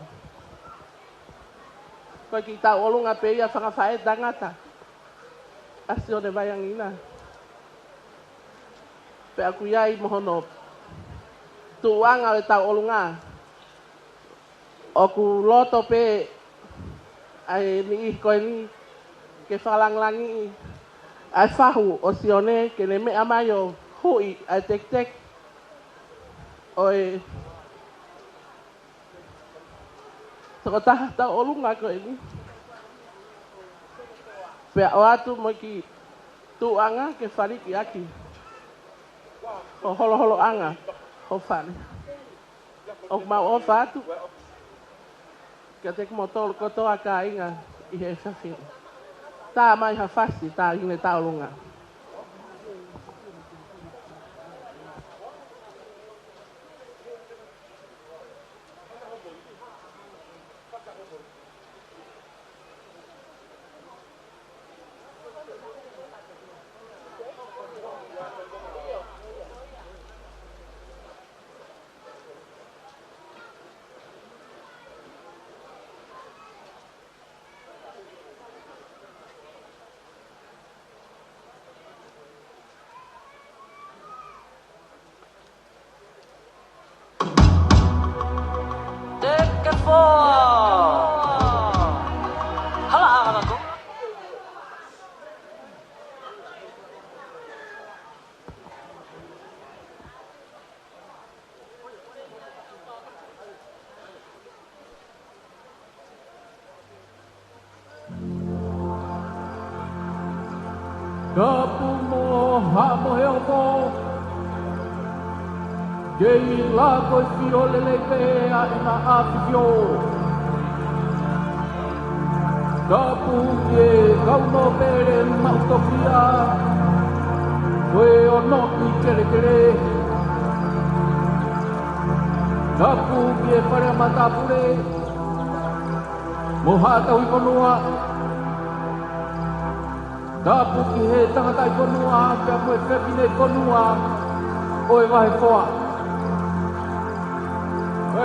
Koe ki tau olunga pe ia whakawhae tangata. Asi o ne vaiangina. Pe aku iai mohono. Tuanga le tau olunga. Oku loto pe. Ai ni koe ni. Ke whalanglangi. Ai whahu o sione ke ne mea mai o hui ai tek. Oi. Toko taha tau olunga koe ni. Pea o atu mo ki tuanga ke whariki aki. O holo anga. Ho whare. O mau o whatu. Kia te kumotolu kotoa ka inga i he whawhiri. Tā mai ha whasi, tā ine taurunga. Kapumo hamoheopo Gei lago fio lelekea ina afio Kapu ye kauno pere mautopia Koe ono I kere kere. Tapu ki e whare matapure. Mohata hui konua. Tapu ki he tangata I konua. Pea moe whepine I konua. Oe wahe koa.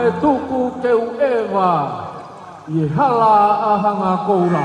E tuku ke u ewa. I hala a hanga koura.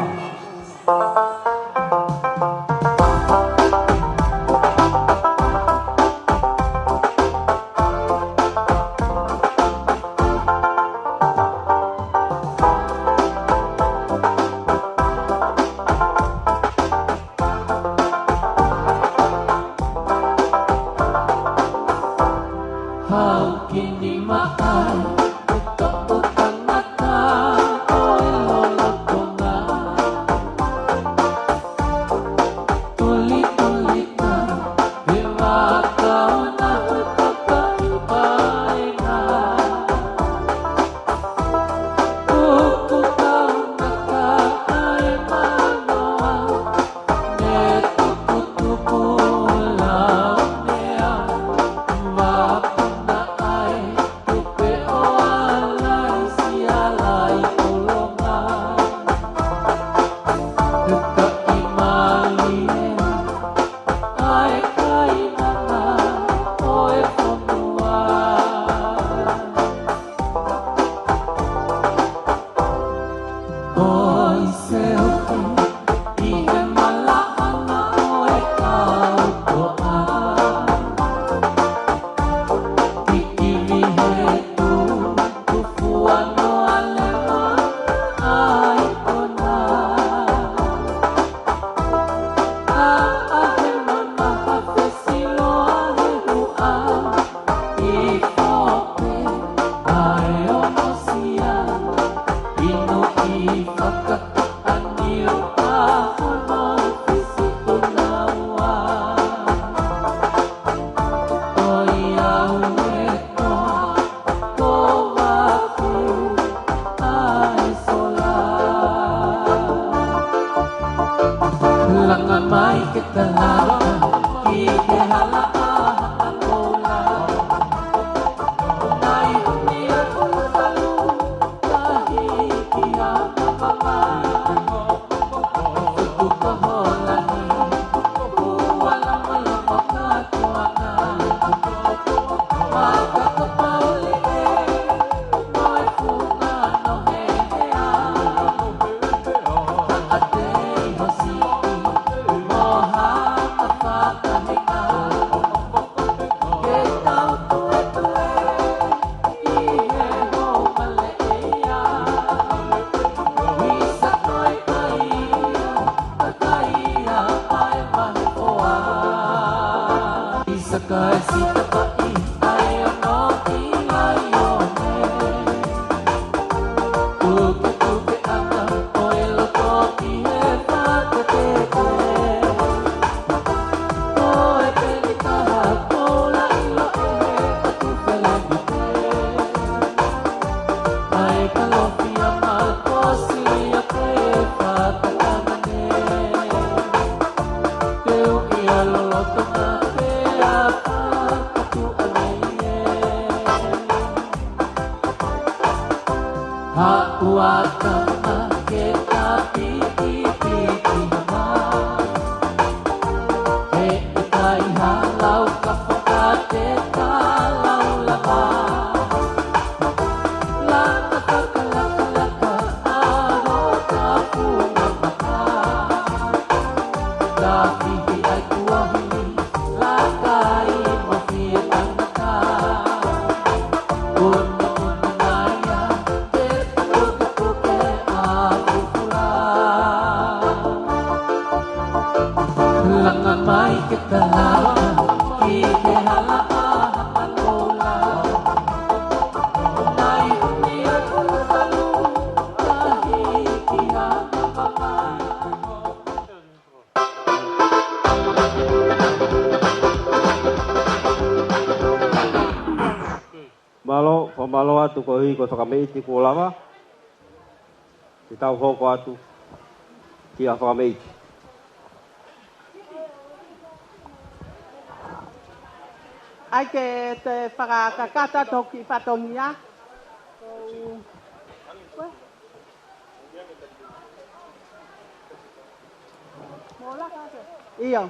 Malo, pamalo atu ko hi ko whakameiti ko lava. Te tau hoko atu ki a whakameiti. ai ke te whakakata toki whatongia. Iyo,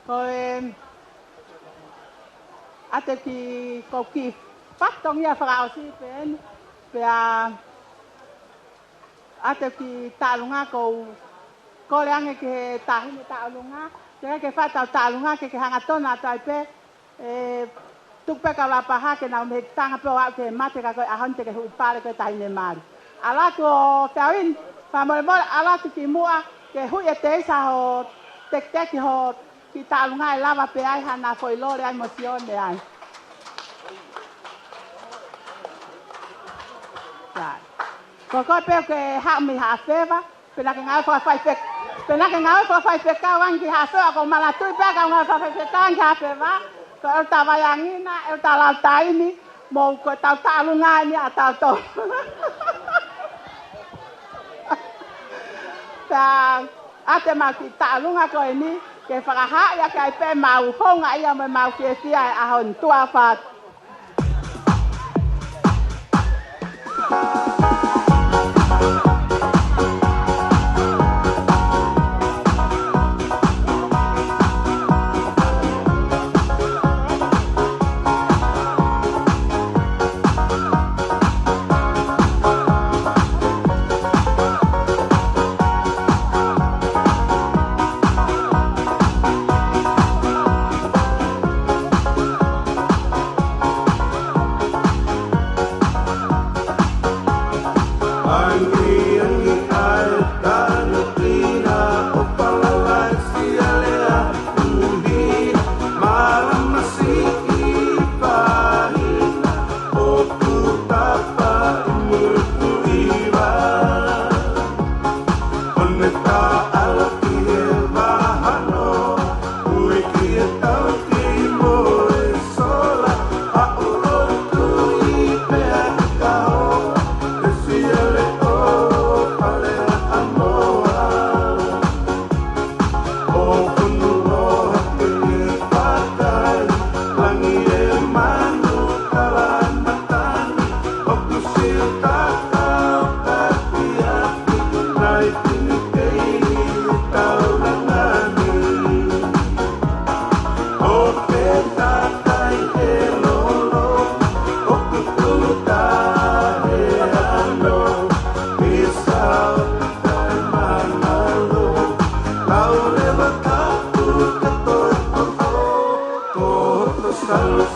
koe ate ki ko ki whatongia whakaosi pen, pea ate ki tālunga ko leange ke tahini tālunga, ke whatau tālunga ke hanga tona taipe, tukpe ka wapaha ke nau me tanga po au ke mate ka koe ahon te ke hupare koe tahine mari. Ala ko te awin, whamoremore ala ki mua ke hui e te isa ho tek ho ki tālunga e lava pe ai hana foi lore ai mosione ai. Ko koe peo ke hao mi hawhewa, pena ke ngau whawhai wheka wangi hawhewa ko malatui pea ka ngau whawhai wheka wangi hawhewa, ko el ta waiangina, el ta lau taini, mo ko tau tālunga ni a tau tau. Ta ate mau ki tālunga koe ni, ke whakaha ia kai pe mau honga ia me mau ki e fia e ahon tua what. Salud,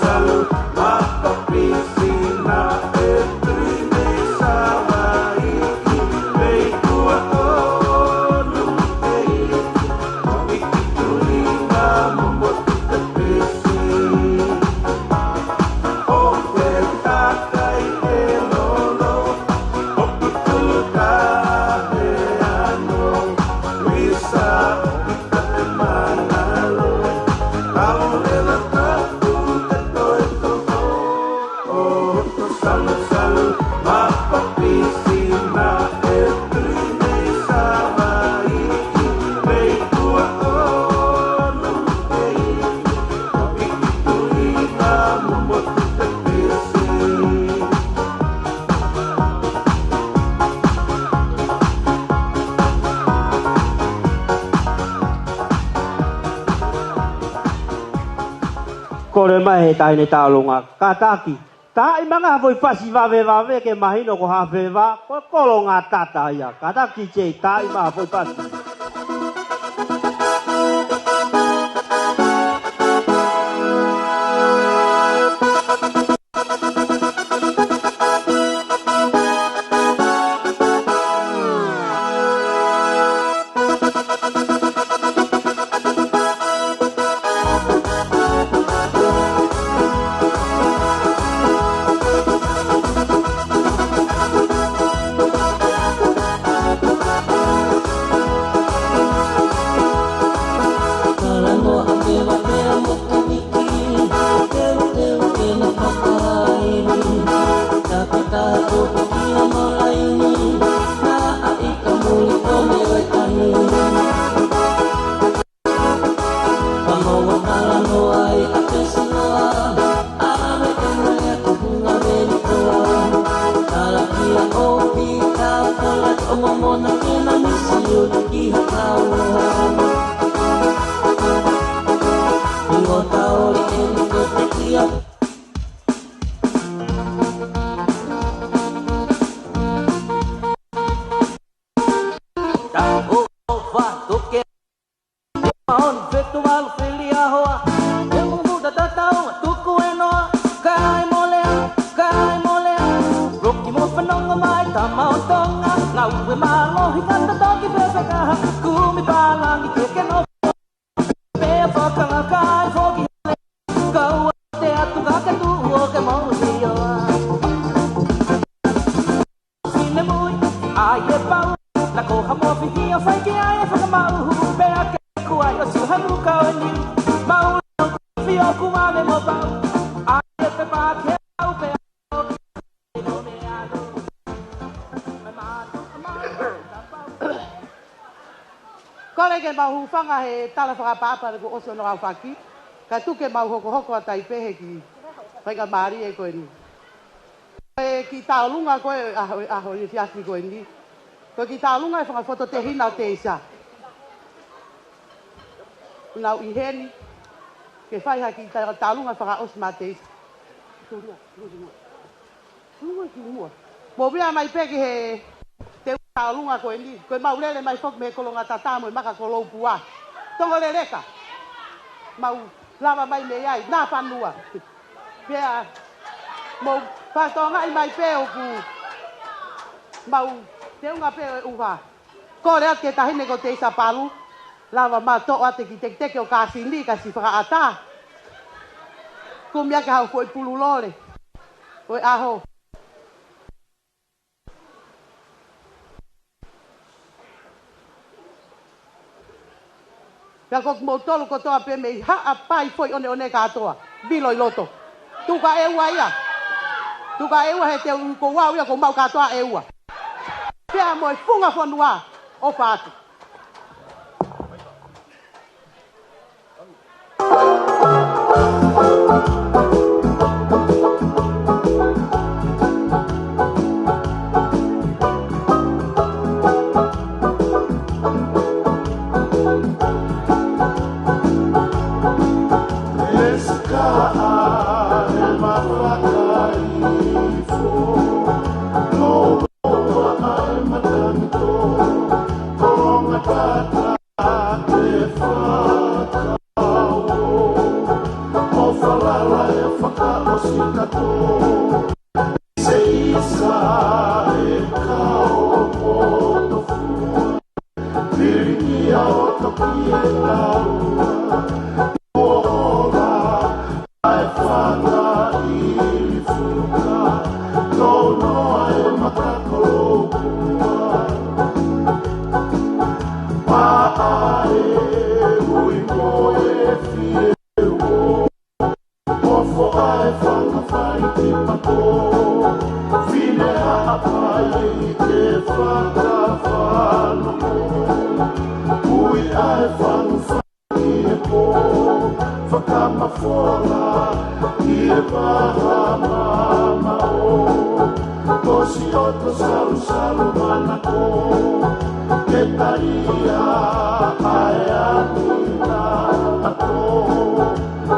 salud, mapa piscina, kore mai he taine tālunga kataki. Tā I manga voi pasi vawe ke mahino ko hawe wa ko kolonga tata ia. Kataki che tā I maha voi pasi. Fanga he tala whakapapa ko oso no au whaki. Ka tuke mau hoko a taipehe ki whaika maari e koe ni. Ki tālunga koe aho i fiasi koe ni. Koe ki tālunga e whakawhoto te hina o te isa. Nau I heni. Ke whaiha ki tālunga whaka osma te isa. Mo bia mai peki he te tālunga koe ni. Koe mau lele mai whok me kolonga tatamo I maka kolou pua. Tongo le reka. Mau lava mai me ai. Nā whanua. Pea. Mau whatonga I mai peo ku. Mau te unga peo e uha. Ko rea ke tahine ko te isa palu. Lava ma to ate ki teke o kāsini kasi whakaata. Kumia ke hau fo I pulu lore. Oi aho. Pea kok mo tolu ko toa pe mei haa pai foi one katoa. Bilo I loto. Tuka eua ia. Tuka eua he te ko wau ia ko mau katoa eua. Pea mo funga fonua o patu.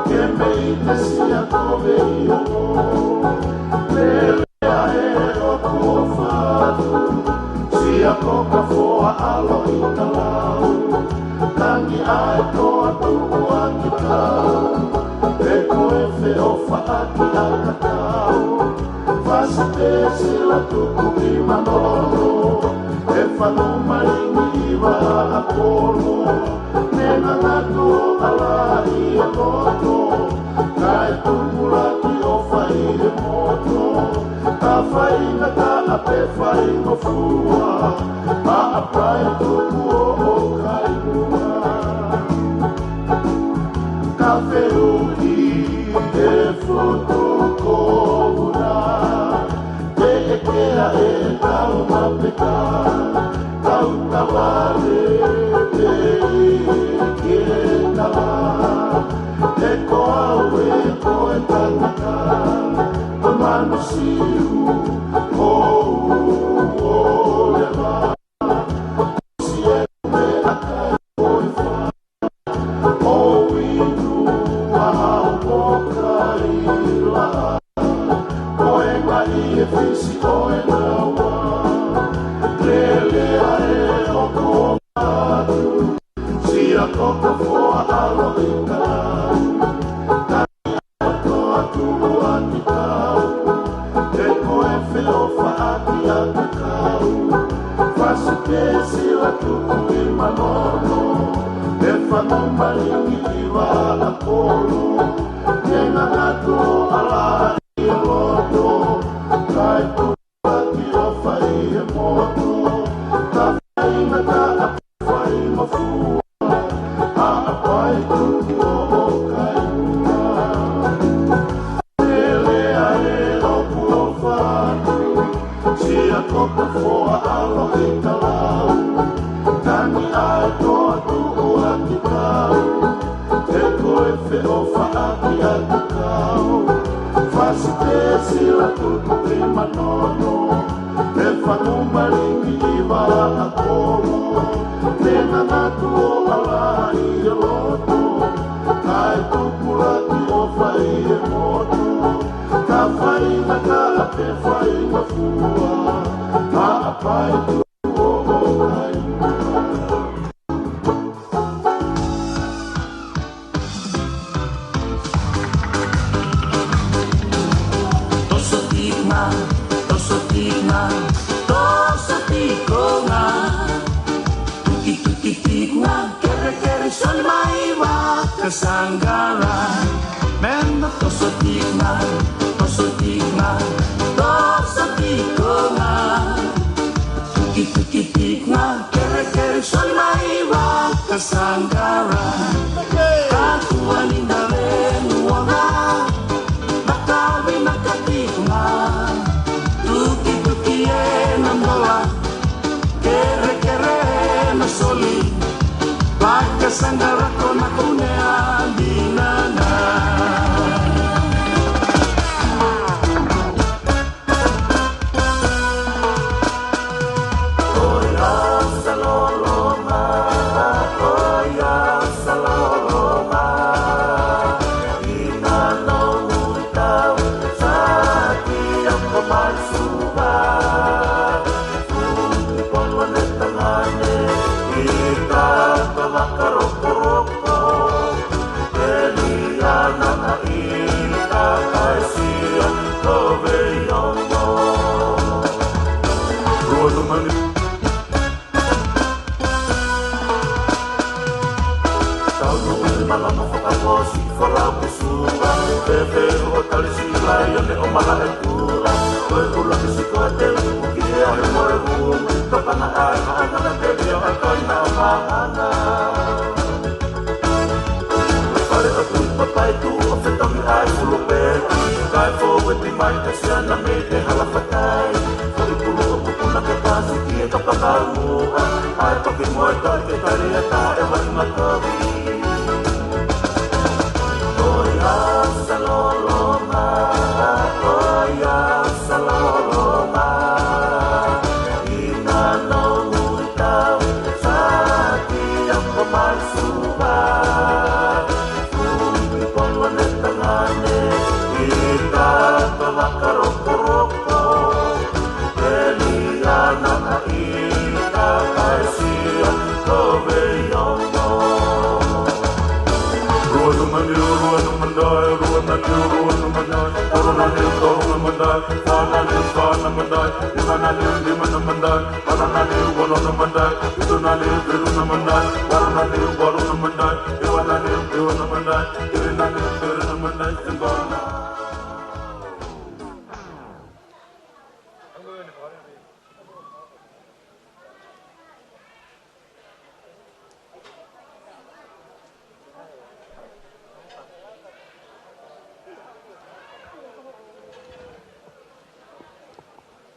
Get me Suba,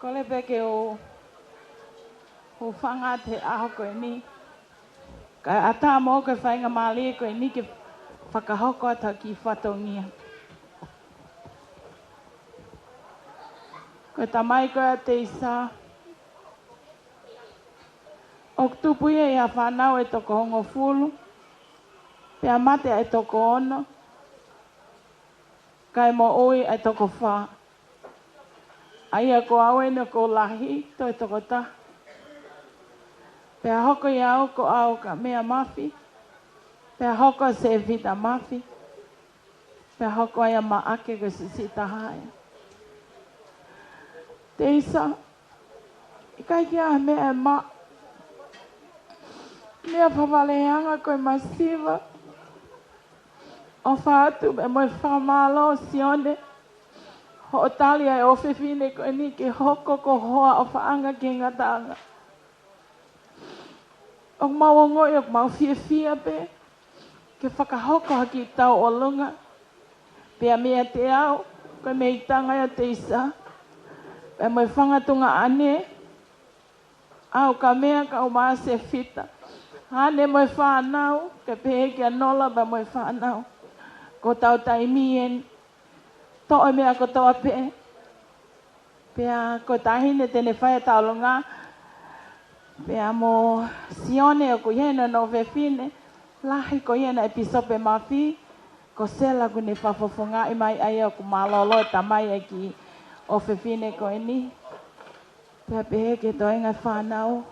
Ko le peke o whanga te aho koe ni. Kai ata mo ke whainga mali koe ni ke whakahoko ata ki whatongia. Koe tamai koe a te isa. Oktupu e a whanau e toko hongo fulu. Pea mate e toko ono. Kai mo oi e toko wha. Aia ko awe no ko lahi, to e toko ta. Pea hoko i au ko au ka mea mafi. Pea hoko se vita mafi. Pea hoko aia maake ko sisita hae. Te isa, i kai ki a mea e ma. Mea whawaleanga koe masiva. O whaatu e moe whamalo sione. Ho talia e ofefine ko ni ke hoko ko hoa o whaanga ki ngatanga. O mawongo i o mau fia pe. Ke whakahoko haki tau o lunga. Pea mea te au, koe me i tanga ia te isa. Pea moe whangatunga ane. Au ka mea ka o maa se fita. Hane moe whanau, ke pehe ki anola ba moe whanau. Ko tau taimien. To'o mea ko toa pe. Pea ko tahine tene whae taulunga. Pea mo sione o ko hiena no vefine. Lahi ko hiena episope mafi. Ko sela ku ne whafofonga i mai aia ko malolo e tamai e ki o vefine ko eni. Pea pehe ke toenga whanau.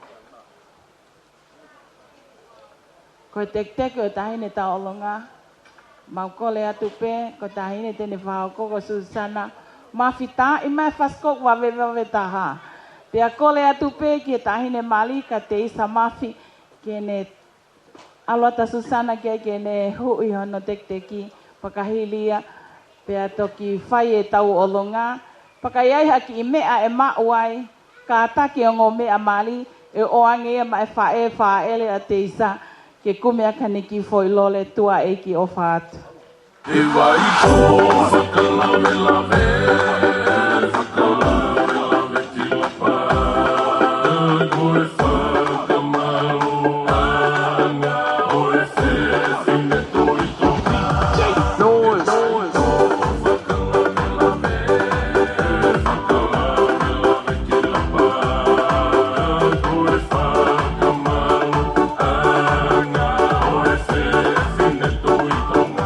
Ko tek o tahine taulunga. Mau kole atu pe, ko tahine tene whahoko ko Susana. Mawhita i mai whaskok wawe taha. Pea kole atu pe ki tahine malika te isa mafi. Kene alota Susana ke ne hui hono tekteki. Pakahilia. Pea toki whai e tau olonga. Pakaiai haki i mea e mauai. Ka ataki o ngō mea mali. E oange ia mai whaele a te isa. Ke kumea kaniki foi lole tua e ki o whaatu. E vai tō, whakalame lave, whakalame lave ti lapa. Koe whakamaru anga, oe se sine toi toka. Noise. Whakalame lave, whakalame lave ti lapa. Koe whakamaru anga, oe se sine toi toka.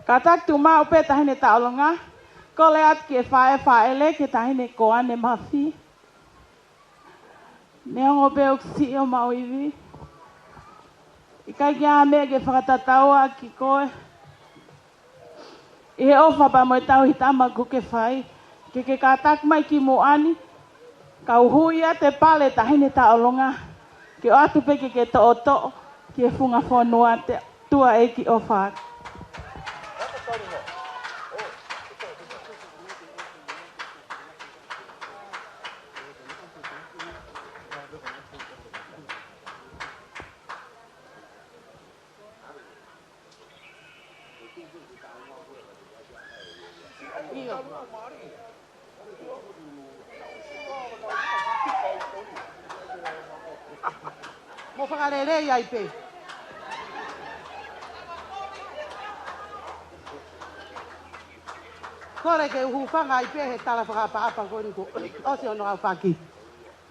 Katak tu mau pe tahine taolonga. Ko leat ke fae le ke tahine ko ane mafi. Ne ngo pe oksi o mau ivi. Ika kia me ke whakatataua ki koe. I he ofa pa mo tau hitama ku ke whai. Ke katak mai ki mo ani. Kau huia te pale tahine taolonga. Ke o atu pe ke to'o ke funga whanua te tua e ki ofa. Mo whakarere iai pe. Kore ke uhuwhanga i pe he tala whakapapa koe ni ko. Ose ono au whaki.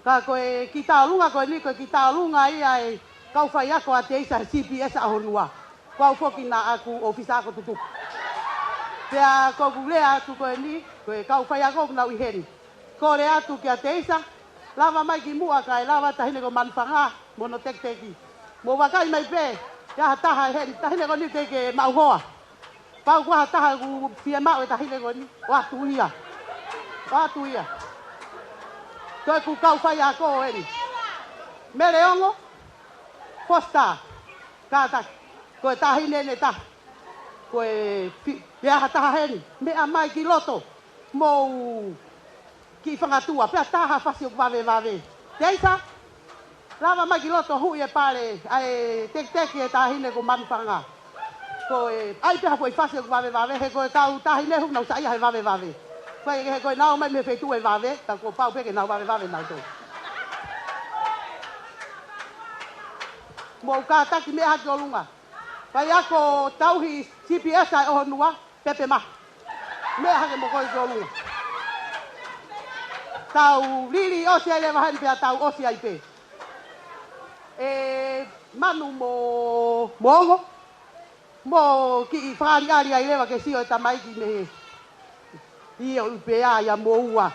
Ka koe ki taolunga koe ni koe ki taolunga ia e kau whai ako a te isa CPS a honua. Kau whoki na aku ofisa ako tutu. Pea ko gule atu koe ni koe kau whai ako na uiheri. Kore atu ki a te isa. Lava mai ki mua kai lava tahine ko manwhanga. Mono tek teki. Mo wakai mai pe. Ia hataha he. Tahine ko ni ke mauhoa. Pau kua hataha ku fia mau e tahine ko ni. Watu ia. Watu ia. Toi ku kau whai ako eri. Mere ongo. Posta. Kātak. Koe tahine ne ta. Koe ia hataha heni. Mea mai ki loto. Mou. Ki whangatua. Pea taha whasi o wawe. Teisa. Lava mai ki loto hui e pare, ai tek e tahine ko manwhanga. Ko e, ai peha koe whase o wawe, he koe kau tahine hu nau saia he wawe. Koe he koe nao mai me whetu e wawe, ta ko pau peke nau wawe nau tō. Mo ka taki mea haki o lunga. Pai ako tauhi CPS ai oho nua, pepe ma. Mea hake mo koe ki o lunga. Tau riri osi ai le wahani pea tau osi ai pe. Manu mo ongo mo ki whari ari ai lewa ke sio e tamai ki me i o upea ia mo ua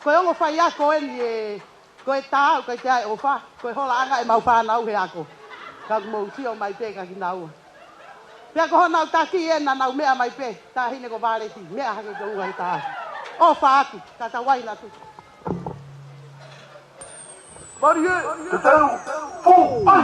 koe ongo whai ako eni e koe tāu koe te ai o wha koe hola anga e mau whanau he ako ka mo sio mai pe ka ki nau pea ko honau taki e na nau mea mai pe ta hine ko vāreti mea hake ko ua he tā o wha aki ka ta waina tu Marie, te tau, fō, ai!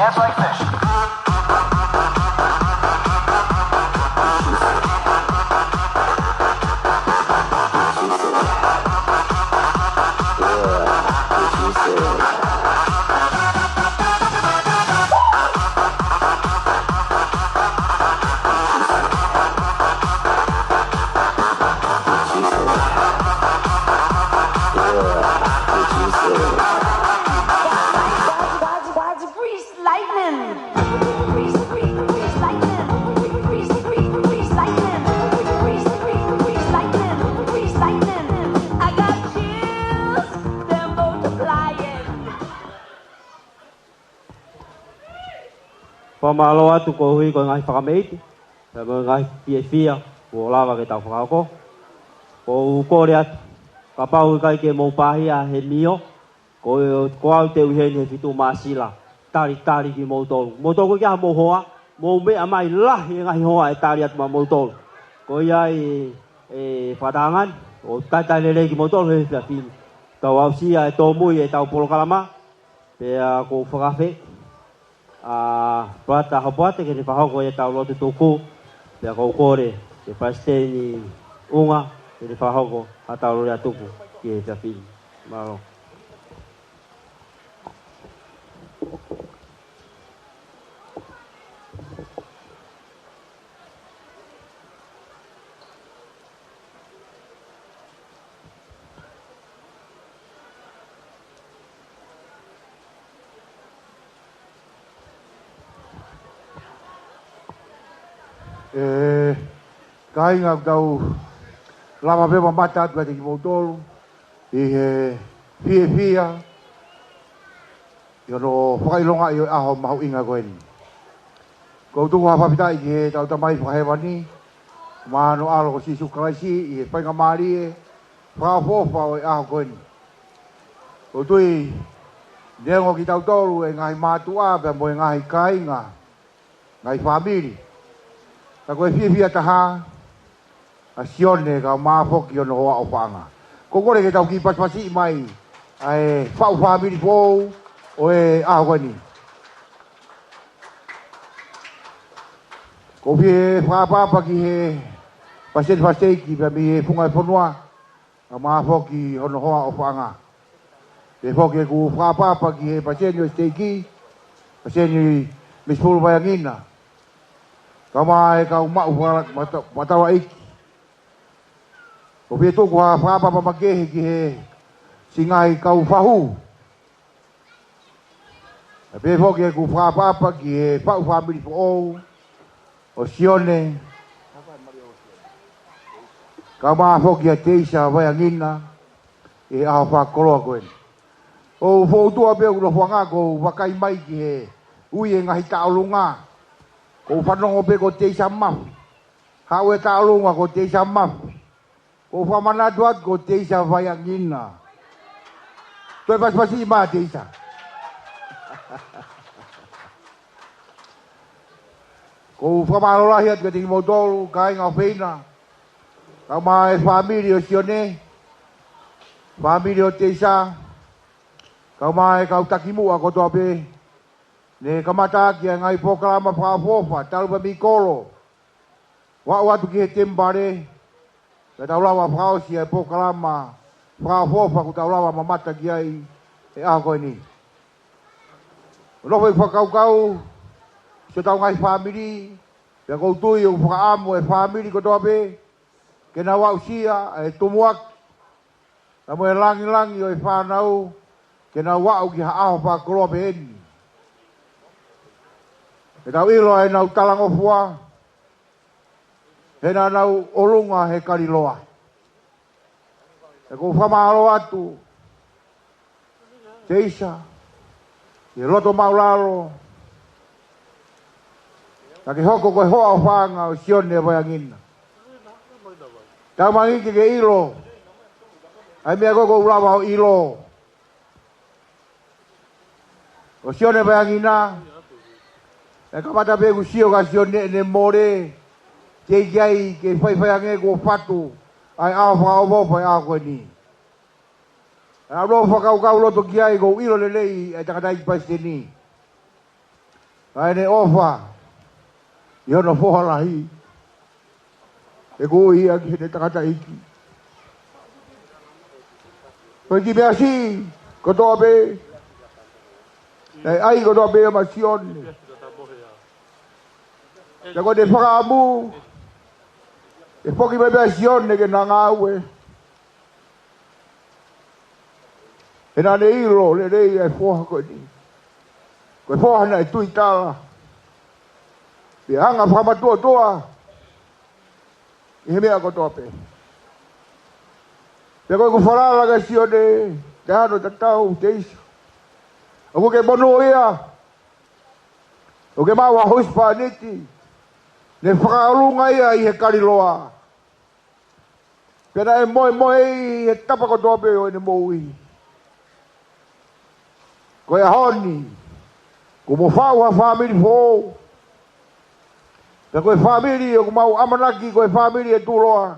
Dance like this. Pamalo atu ko hui ko ngai whakameiti. Pea mo ngai fia o lawa ke tau whakako. Ko kore atu. Ka pau kai ke mou pahia he mio. Ko au te uheni he fitu maasila. Tari ki mou tolu. Mou tolu kia mou hoa. Mou mea mai lahi ngai hoa e tari atu ma mou tolu. Ko iai whatangan. O tai lele ki mou tolu he fia fini. Tau au sia e tō mui e tau polokalama. Pea ko whakawhi. Prata hapuate ke ni whahoko e tau lotu tōku. Pea kou kore, ke pasteni unga, ke ni whahoko a tau lore atuku ki e whiawhini. Maro. Kai ngau tau lama pepa mata atu kati ki mautolu i he fia i ono whakailonga i o aho mahu inga koeni. Kou tuku hawhapitai ki he tau tamai whakahewani ma no alo ko sisu kalaisi i he painga maari e whakafofa o i aho koeni. Kou tui nengo ki tau tolu e ngahi mātua pia mo e ngahi kainga ngahi whamiri. Ta koe fia taha a sione ka māwhoki ono hoa o whaanga. Ko kore ke tau ki paspasi mai ai whau whamiri pou o e aho koeni. Ko fie whapapa ki he paseni pasteiki pia mi he funga e whanua ka māwhoki ono hoa o whaanga. Ke whoki ku whapapa ki he paseni o steiki paseni mispulu bayangina. Kama e kau mau matawa iki. O pia tōku ha whapapa makehe ki he singai kau whahu. E pia whoki e ku whapapa ki he whau whamiri po ou o sione. Kama whoki a teisa vaiangina e aho whakoroa koen. O whautua pia kura whanga ko wakai mai ki he ui e ngahi taolunga. Ko whanongo pe ko teisa mafu. Hau e taolunga ko teisa mafu. Ko whamanatu atu ko teisa vaiangina. Toi paspasi maa teisa. Ko whamarolahi atu ka tingi mautolu, kai ngau whina. Kau maa e whamiri o sione. Whamiri o teisa. Kau maa e kau takimua ko toa pe. Ne kamata ki ngai pokalama whaafofa, talupa mikolo. Wa watu ki he tembare. Ka taulawa whaosi e pokalama whaafofa ku taulawa mamata ki ai e aho koe ni. Noho i whakaukau, se tau ngai whamiri, pia koutui o whakaamu e whamiri ko toa pe, ke na wau sia e tumuak, na mo e langi o e whanau, ke na wau ki ha aho whakoroa pe eni. E tau ilo e nau talangofua, he na nau olunga he kariloa. E kou whamaro atu, teisa, e roto maularo, na ke hoko koe hoa o whanga o sione e vaiangina. Tau mangiki ke ilo, ai mea koko ulawa o ilo. O sione vaiangina, e kamata pegu sio ka sione ne more, te kiai ke whaiwhaiange ko whatu, ai aho whakaopo ai aho koe ni. E a roho whakaukau loto kiai ko ilo lelei e takatai paisteni. Ai ne ofa, i hono whohalahi, e ko ia ki ne takatai iki. Koe ki mea si, ko toa pe, e ai ko toa pe ma sione. E ko te whakaamu, e poki me mea sione ke na ngāue. E nā ne ilo, le rei e whoha koe ni. Koe whoha na e tui tala. Pe anga whamatua toa. I he mea kotoa pe. Pe koe ku wharara ka sio ne te hano te tau te iso. O ke mono ia. O ke maua hospa niti. Ne whakaarunga ia i he kariloa. Pena e moe i he tapa kotoa pe o ne moui. Koe a honi. Ko mo whau ha whamiri fō. Pe koe whamiri o ko mau amanaki koe whamiri e tūroa.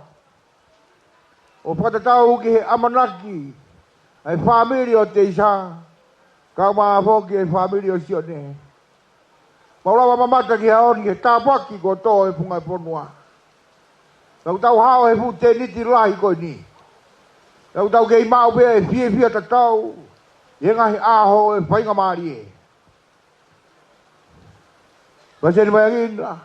O whakatatau ki he amanaki. Ai whamiri o te isa. Ka maa whoki e whamiri o sio ne. Maurawa mamata ki haoni he tāpaki ko tō e punga e ponua. Nau tau hao he fu te niti lahi koe ni. Nau tau kei mau bea e fie tatau. I ngahi aho e whainga maari e. Paseni mai angina.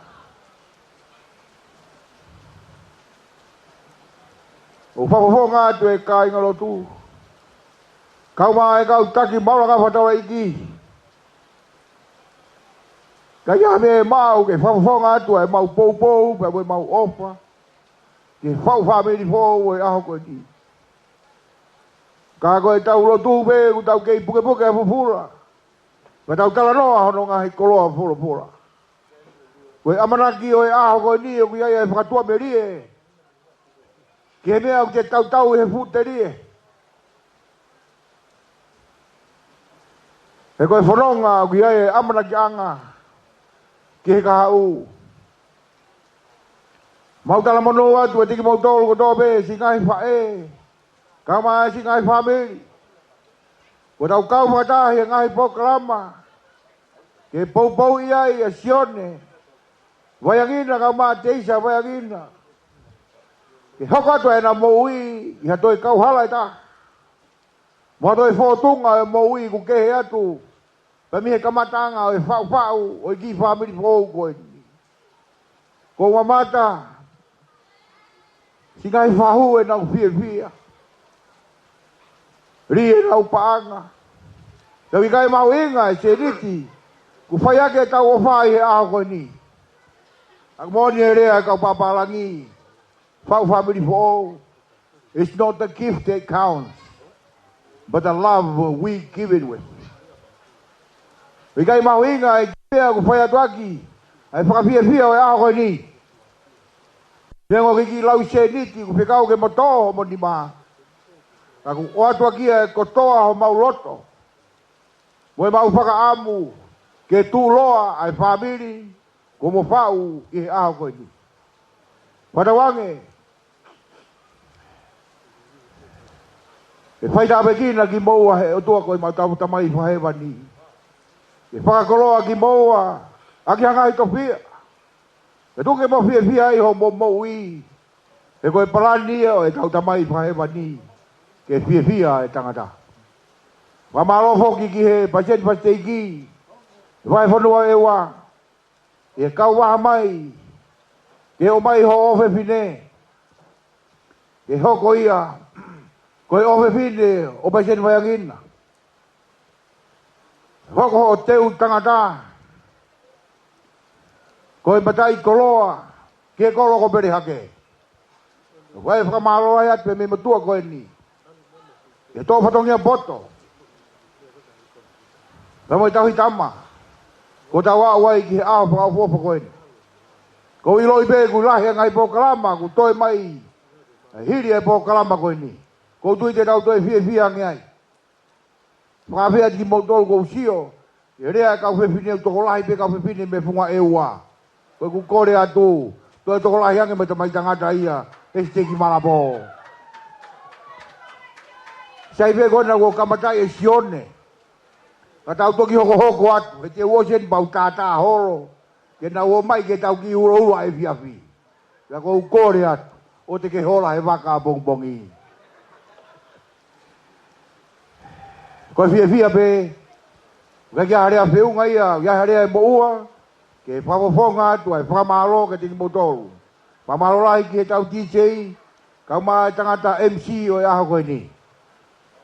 O whakofo ngā tu e ka inga lotu. Kau maa e kau taki maura ngā whatawa iki. Ka ia me mau ke whakofo ngā tu e mau pou, pe mo mau ofa. Ke whau whamiri fōu e aho koe ki. Ka koe tau lotu pe, ku tau kei puke a fufura. Ka tau tala noa hono ngā hei koloa fura. Koe amanaki o e aho koe ni, o ku iaia e whakatua me rie. Ke mea o te tau he fute rie. He koe whanonga o ku iaia e amanaki anga. Ke he kaha u. Mautala mono atu e tiki mautolo ko tope, si ngai whae. Ka maa si ngai whamiri. Ko tau kau whatahi e ngai pokalama. Ke pou iai e sione. Vaiangina ka maa teisa vaiangina. Ke hoko atu e na moui, i hatoi kau hala e ta. Mo hatoi whotunga e moui ku kehe atu. Pa mihe kamatanga o e whau, o i ki whamiri whou koe. Ko mamata, si ngai whahu e nau fia. Rie nau paanga. Tau i kai mau inga e se riti. Ku whaiake tau o whai he aho koe ni. Ak moni e rea kau papalangi. Whau whamiri whou. It's not the gift that counts, but the love we give it with. I kai mau inga e kipea ku whai atuaki. Ai whakawhia o e aho koe ni. Nengo kiki lau se niti ku whikau ke motoho mo ni maa. Aku o atua kia e kotoa ho mau loto. Moe mau whaka amu ke tū loa ai whamiri ko mo whau i he aho koe ni. Whatawange. E whaitape kina ki moua he o tua koe mau tapu tamai whahewa ni. E whakakoloa ki moua aki hangai tofia. E tuke mo fia i ho mo i. E koe palani o e tau tamai whahewa ni. Ke fia e tangata. Wamaro foki ki he paseni pasteiki. Vai whanua e wa. E kau waha mai. Ke o mai ho ofe fine. Ke hoko ia. Koe ofe fine o paseni vaiangina. Hoko ho teu tangata. Koe matai koloa. Ke kolo ko pere hake. Vai whakamaro ai atu e me matua koe ni. E tō whatongia poto. Ka moi tau hitama. Ko tau awai ki he aho whakawhopa koe ni. Ko iloi pe ku lahi ngai pokalama ku toi mai. Hiri e pokalama koe ni. Ko tui te tau toi fia ngai. Whakawhia ki mautolo ko usio. E rea kau whewhine u toko lahi pe kau whewhine me whunga e ua. Koe ku kore atu. Toi toko lahi ange me tamai tangata ia. E se ki malapo. Sai pe kona ko kamatai e sione. Ka tau toki hoko atu. E te uosen pau tata horo. Ke na uo mai ke tau ki ura e fiafi. Ka ko ukore atu. O te ke hola he waka bongbongi. Ko fia pe. Ka kia harea whiunga ia. Kia harea e moua. Ke whamofonga atu ai whamaro ke tiki motolu. Whamaro lahi ki he tau DJ. Kau mai tangata MC o e aho koe ni.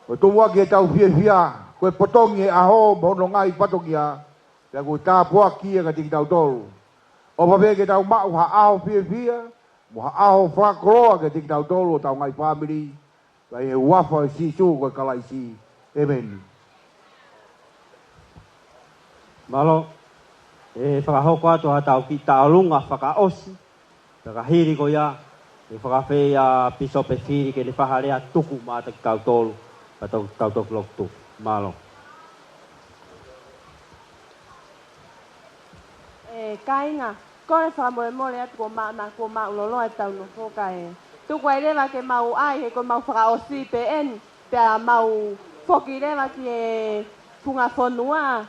Ko tumua ki e tau fia, koe potongi e aho, mono ngai patokia, pia koe tā pua kia ka tiki tau tolu. O pape ke tau mau ha ao pia. Mo ha ao whakoroa ke tik tau tolo tau ngai family. Vai e wafa si su ko kalai si. Amen. Malo. E whakahoko atu ha tau ki taurunga whakaosi. Whakahiri ko ia. E whakawhi a piso pe whiri ke le whaharea tuku mā te tau tolu. Pa tau toku lok tuku. Malo. Kainga, kore whamoe mole atu ko mau lolo e tau no whoka e. Tuku ai rewa ke mau ai he ko mau whakaosi pe en. Pea mau whoki rewa ki e punga whonua.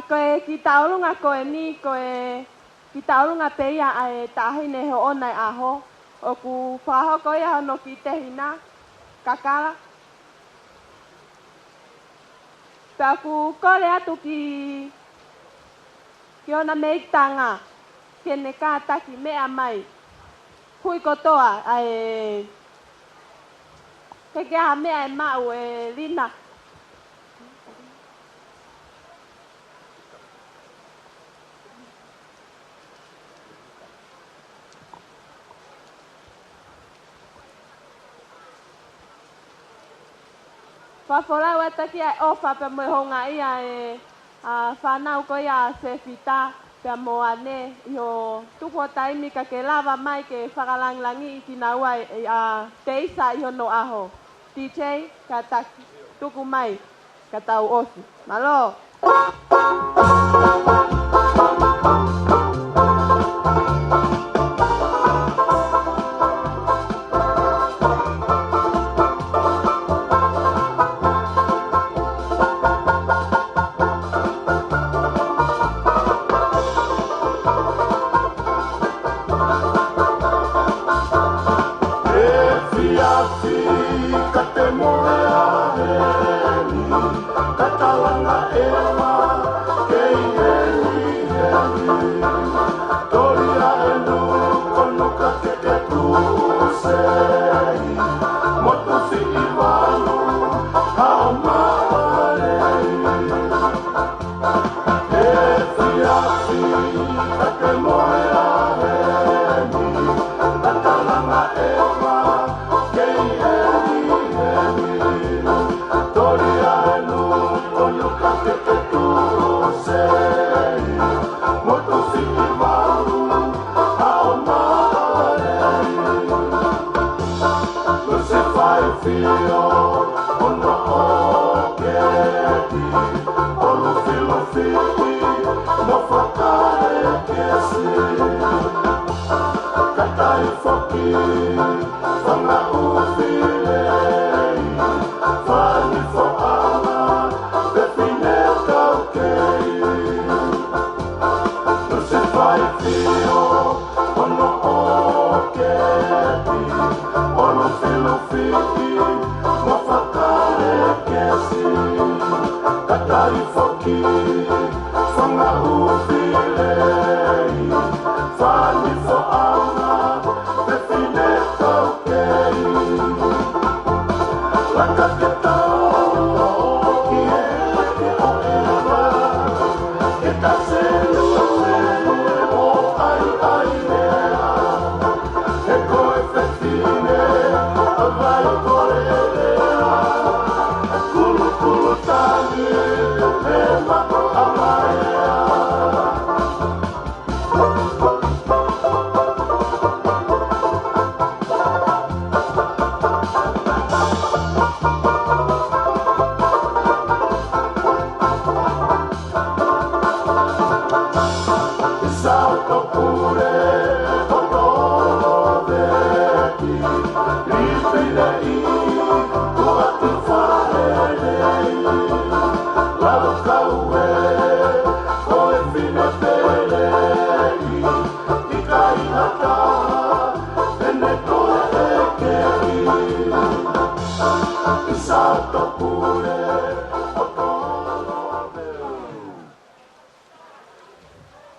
Koe ki taurunga koe ni koe ki taurunga pe ia ai tahine ho onai aho. O ku whahoko ia hono ki tehina. Kakala. Pea ku kore atu ki ona meitanga. Kene kātaki mea mai. Hui kotoa ai keke aha mea e mau e rina. Whaforau e taki ai ofa pe moe honga ia e whanau ko ia se fita pe moa ne iho tuko taimi ka ke lava mai ke whakalanglangi i tina ua te isa iho no aho. DJ ka taki tuku mai ka tau osi. Malo!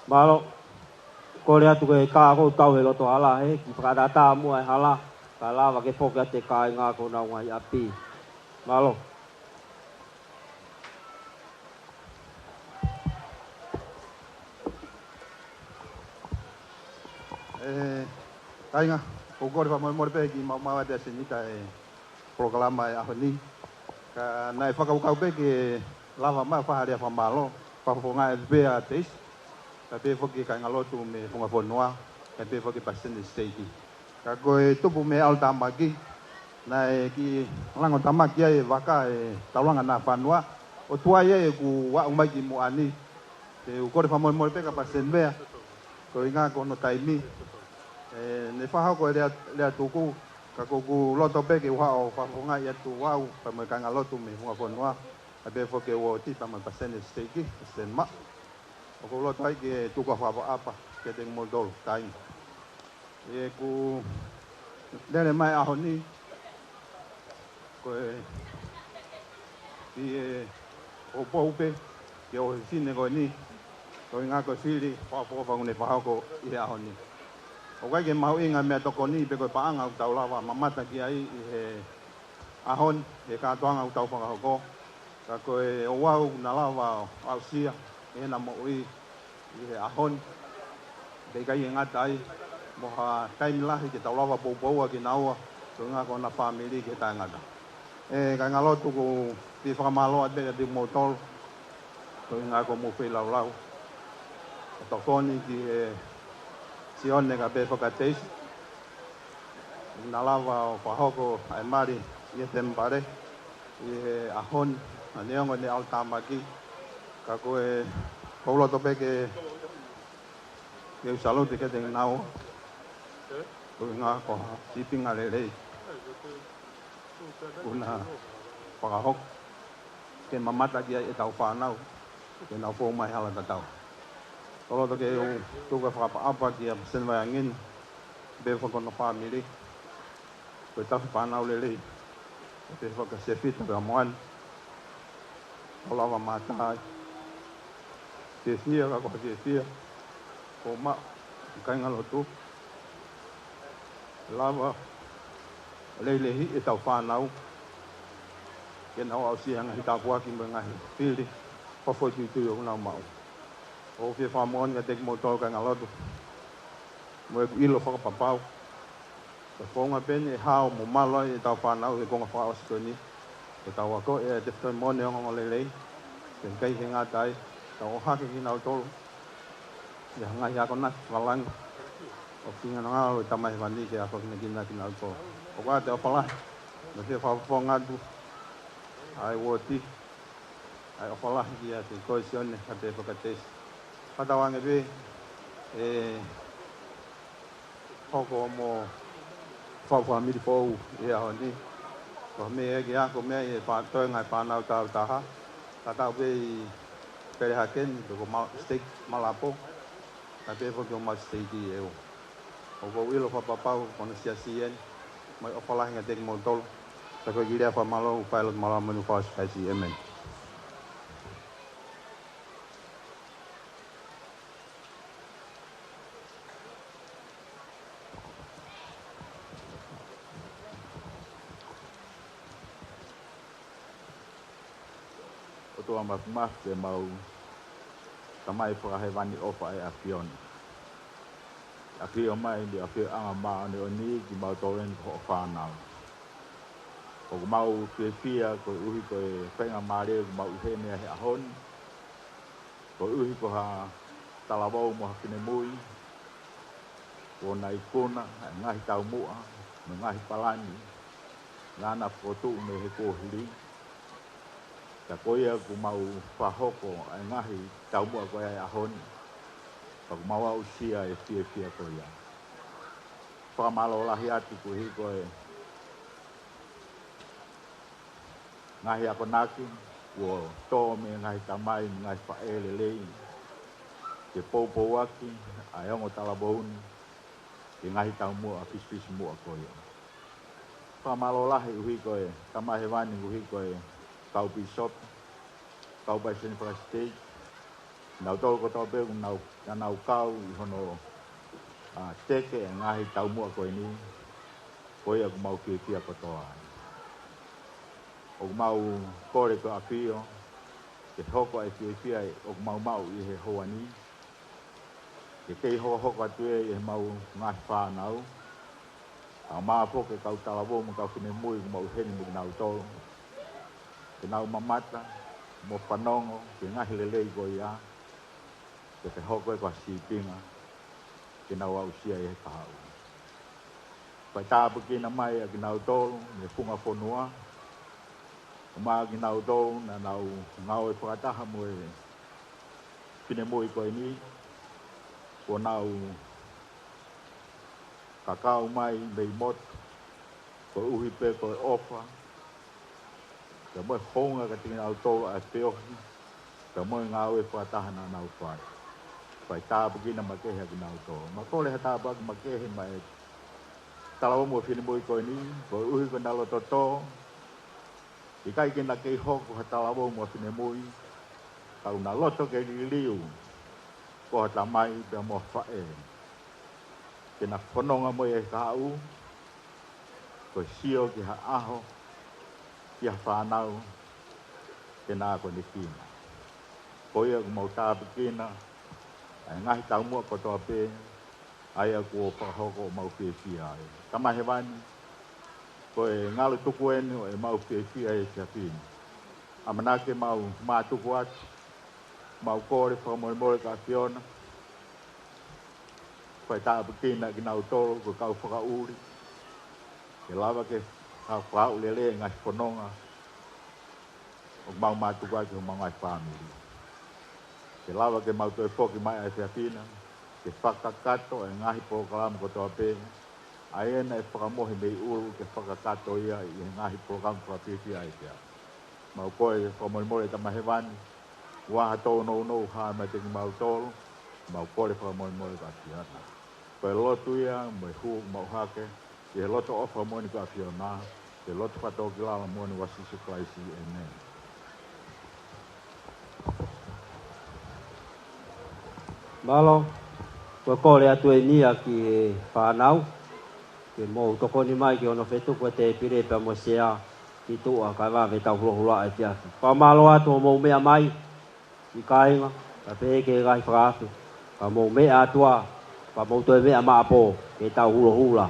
Malo, kore atu ke kāko tau he loto hala he, ki whakatata mua e hala, ka lawa ke whoke ate kāi ngā ko nau ngai api. Malo. Tainga, o kore wha mo pe ki mau mau te sinita programa ahoni. Ka nai whakaukau pe ki lava mai whaharia whamalo, whafonga e bea teis. Ka pe whoki ka ngalotu me whunga whanua, ka pe whoki pasene steiki. Ka koe tupu me al tamaki, nai ki lango tamaki e waka e tauranga na whanua, o tua e ku wa umai ki moani, te u kore wha mo pe ka pasene bea, ko inga kono taimi, ne whahau koe lea tuku, ka kuku loto pe ke uha o whafonga i atu wau, pa mo ka ngalotu me whunga whanua, ka pe whoki o tita mo pasene steiki, pasene ma. O ko loto ai ke tuka whapa apa, ke te Moldol, tainga. E ku lere mai aho ni, koe i o poupe, ke o sine koe ni, koe ngā koe whiri, whapawhangune whahako i aho ni. O kai ke mahu inga mea toko ni, pe koe paanga u tau lawa, mamata ki ai i he ahon, he kātoanga u tau whakahoko, ka koe o wau na lawa au sia, e na mo ui, i he ahon, pe kai e ngata ai, mo ha taimilahi ke tau lawa poupoua ki naua, so ngā kona whamiri ke tai ngata. E kai ngā lotu ko ti whakamaloa te ti motol, so ngā ko mo whi lau lau. E tokoni ki e sione ka pe whakateisi. Nā lawa o whahoko ai mari i e tempare, i he ahon, a neongo ne al tamaki, ka koe kouloto pe ke usaluti ke te nau, koe ngā koha sipinga lelei, una whakahok, ke mamata ki e tau whanau, ke nau pō mai hala tatau. Kouloto ke u tuka whakapaapa ki a senwai angin, be whakono whamiri, koe tau whanau lelei, te whakasefita pia moan, olawa mātai, te whia ka koha te whia, ko ma, kai ngalotu, lava, leilehi e tau whanau, ke nau au sianga hi tāpuaki mo ngahi whiri, whawhoi tui o nau mau. O whia whamoan ka teki mo tau kai ngalotu, mo e ilo whakapapau, ka whonga pene e hao mo malo e tau whanau e konga whaosikoni, e tau wako e te whtoi mone o ngongo lelei, ke kai he ngā tai, tau o hake ki nau tolu, ia ngai ako nati walang, o kinga ngā o tamai wani ke ako kina ki nau tolu. O kwa te opalai, na te whawhau ngātu, ai woti, ai opalai ki a te koesione, ka te whakateisi. Whatawange pe, e hoko mo whawhamiri fōu e aho ni, ko me e ki ako mea i e toi ngai whanau tau taha, ka tau pe i Perehaken, ko steak malapo, ka pe whoki o mau steak i eo. O ko wilo whapapau, kona sia sien, mai opalahi ngā teki mo tolu, ta koe ki rea whamalo, pilot mala manu whaosikasi, amen. Tua mafumaf te mau tamai whakahewani ofa e awhioni. Awhio mai ni awhio anga maa ne o ni ki mau tōren ko o whanau. Ko mau whia ko uhi ko e whenga maare ko mau uhene he ahon. Ko uhi ko ha talawau mo hakine mui. Ko nai kona, ngahi tau mua, ngahi palani. Ngana potu me he kōhiri. Ka koia ku mau whahoko ai ngahi tau mua koe ai ahoni. Ka ku mau au sia e whia koia. Whamalo lahi atu ku hi koe. Ngahi ako naki, kua tō me ngahi tamai, ngahi whaele lei. Ke poupou aki, ai ongo talabouni. Ke ngahi tau mua a fispisi mua koia. Whamalo lahi uhi koe, tamahe wani uhi koe. Kau bishop, kau by Central State, nau tolu ko tau pegu nau kau i hono teke e ngahi tau mua koe ni, koe aku mau kia kotoa. O mau kore ko awhio, ke hoko e kia o mau i he hoa ni, Ke kei ho ka tue e mau ngai whanau. Ka maa po ke kau talawo mo kau kine mui mo mau heni mo nau tolu. Ke nau mamata, mo panongo, ke ngahi lelei ko ia. Ke te hoko e kwa sipinga, ke nau au sia e kahau. Pai tāpu ki na mai a ki nau tolu, me punga whonua. O maa ki nau tolu, na nau ngau e whakataha mo e kine mui ko e ni. Ko nau kakao mai mei mot, ko uhi pe ko e ofa. Ka moe honga ka tinga au tolu a peohi, ka moe ngau e whataha na nau whai. Pai tāpu ki na makehe ki nau tolu. Ma kore ha tāpu ki makehe mai talawa mo whini mui koe ni, ko uhi ko nalo toto. I kai ki na kei hoko ha talawa mo whini mui, kau na loto ke li liu, ko ha tamai pe mo whae. Ke na whanonga mo e kau, ko sio ki ha aho, ki ha whanau, ke nā ko ni kina. Ko ia ku mau tāpu kina, ai ngahi tau mua ko toa pē, ai a kua whakahoko o mau whiawhia ai. Tamahe wani, ko e ngalu tuku enu e mau whiawhia e te apini. Amanake mau mātuku atu, mau kore whakamorimore ka Fiona, koe tāpu kina ki nau toro, ko kau whakauri. Ke lawa ke kau whakau lele ngai whanonga, o mau mātuku atu o mau ngai whamiri. Ke lawa ke mau toi poki mai ai whiapina, ke whakakato e ngahi program ko toa pē, a ena e whakamohi mei uru ke whakakato ia i ngahi program whakapiti ai pia. Mau koe whakamorimore tamahewani, waha tō nou haa mai te ki mau tōru, mau kore whakamorimore ka Fiona. Koe lotu ia, mai hu mau hake, i he loto ofa moni ka Fiona, ke loto whatau ki lala moni wasisu klaisi e nei. Malo, koe kore atu e nia ki e whanau, ke mou toko ni mai ki ono whetu koe te pire pe mo sea ki tua kai wawe tau hula e tiaki. Pamalo atu o mou mea mai, i kainga, ka peke e gai whakatu, ka mou mea atua, ka mou toi mea maapo, ke tau hula.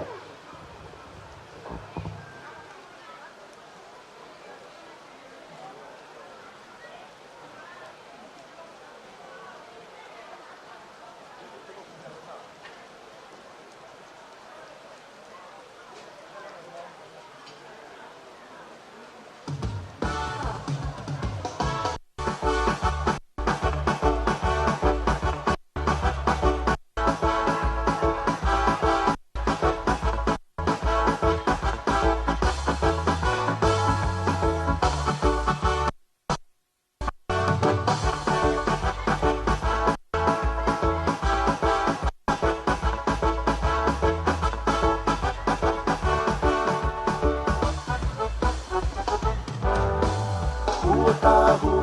Tahu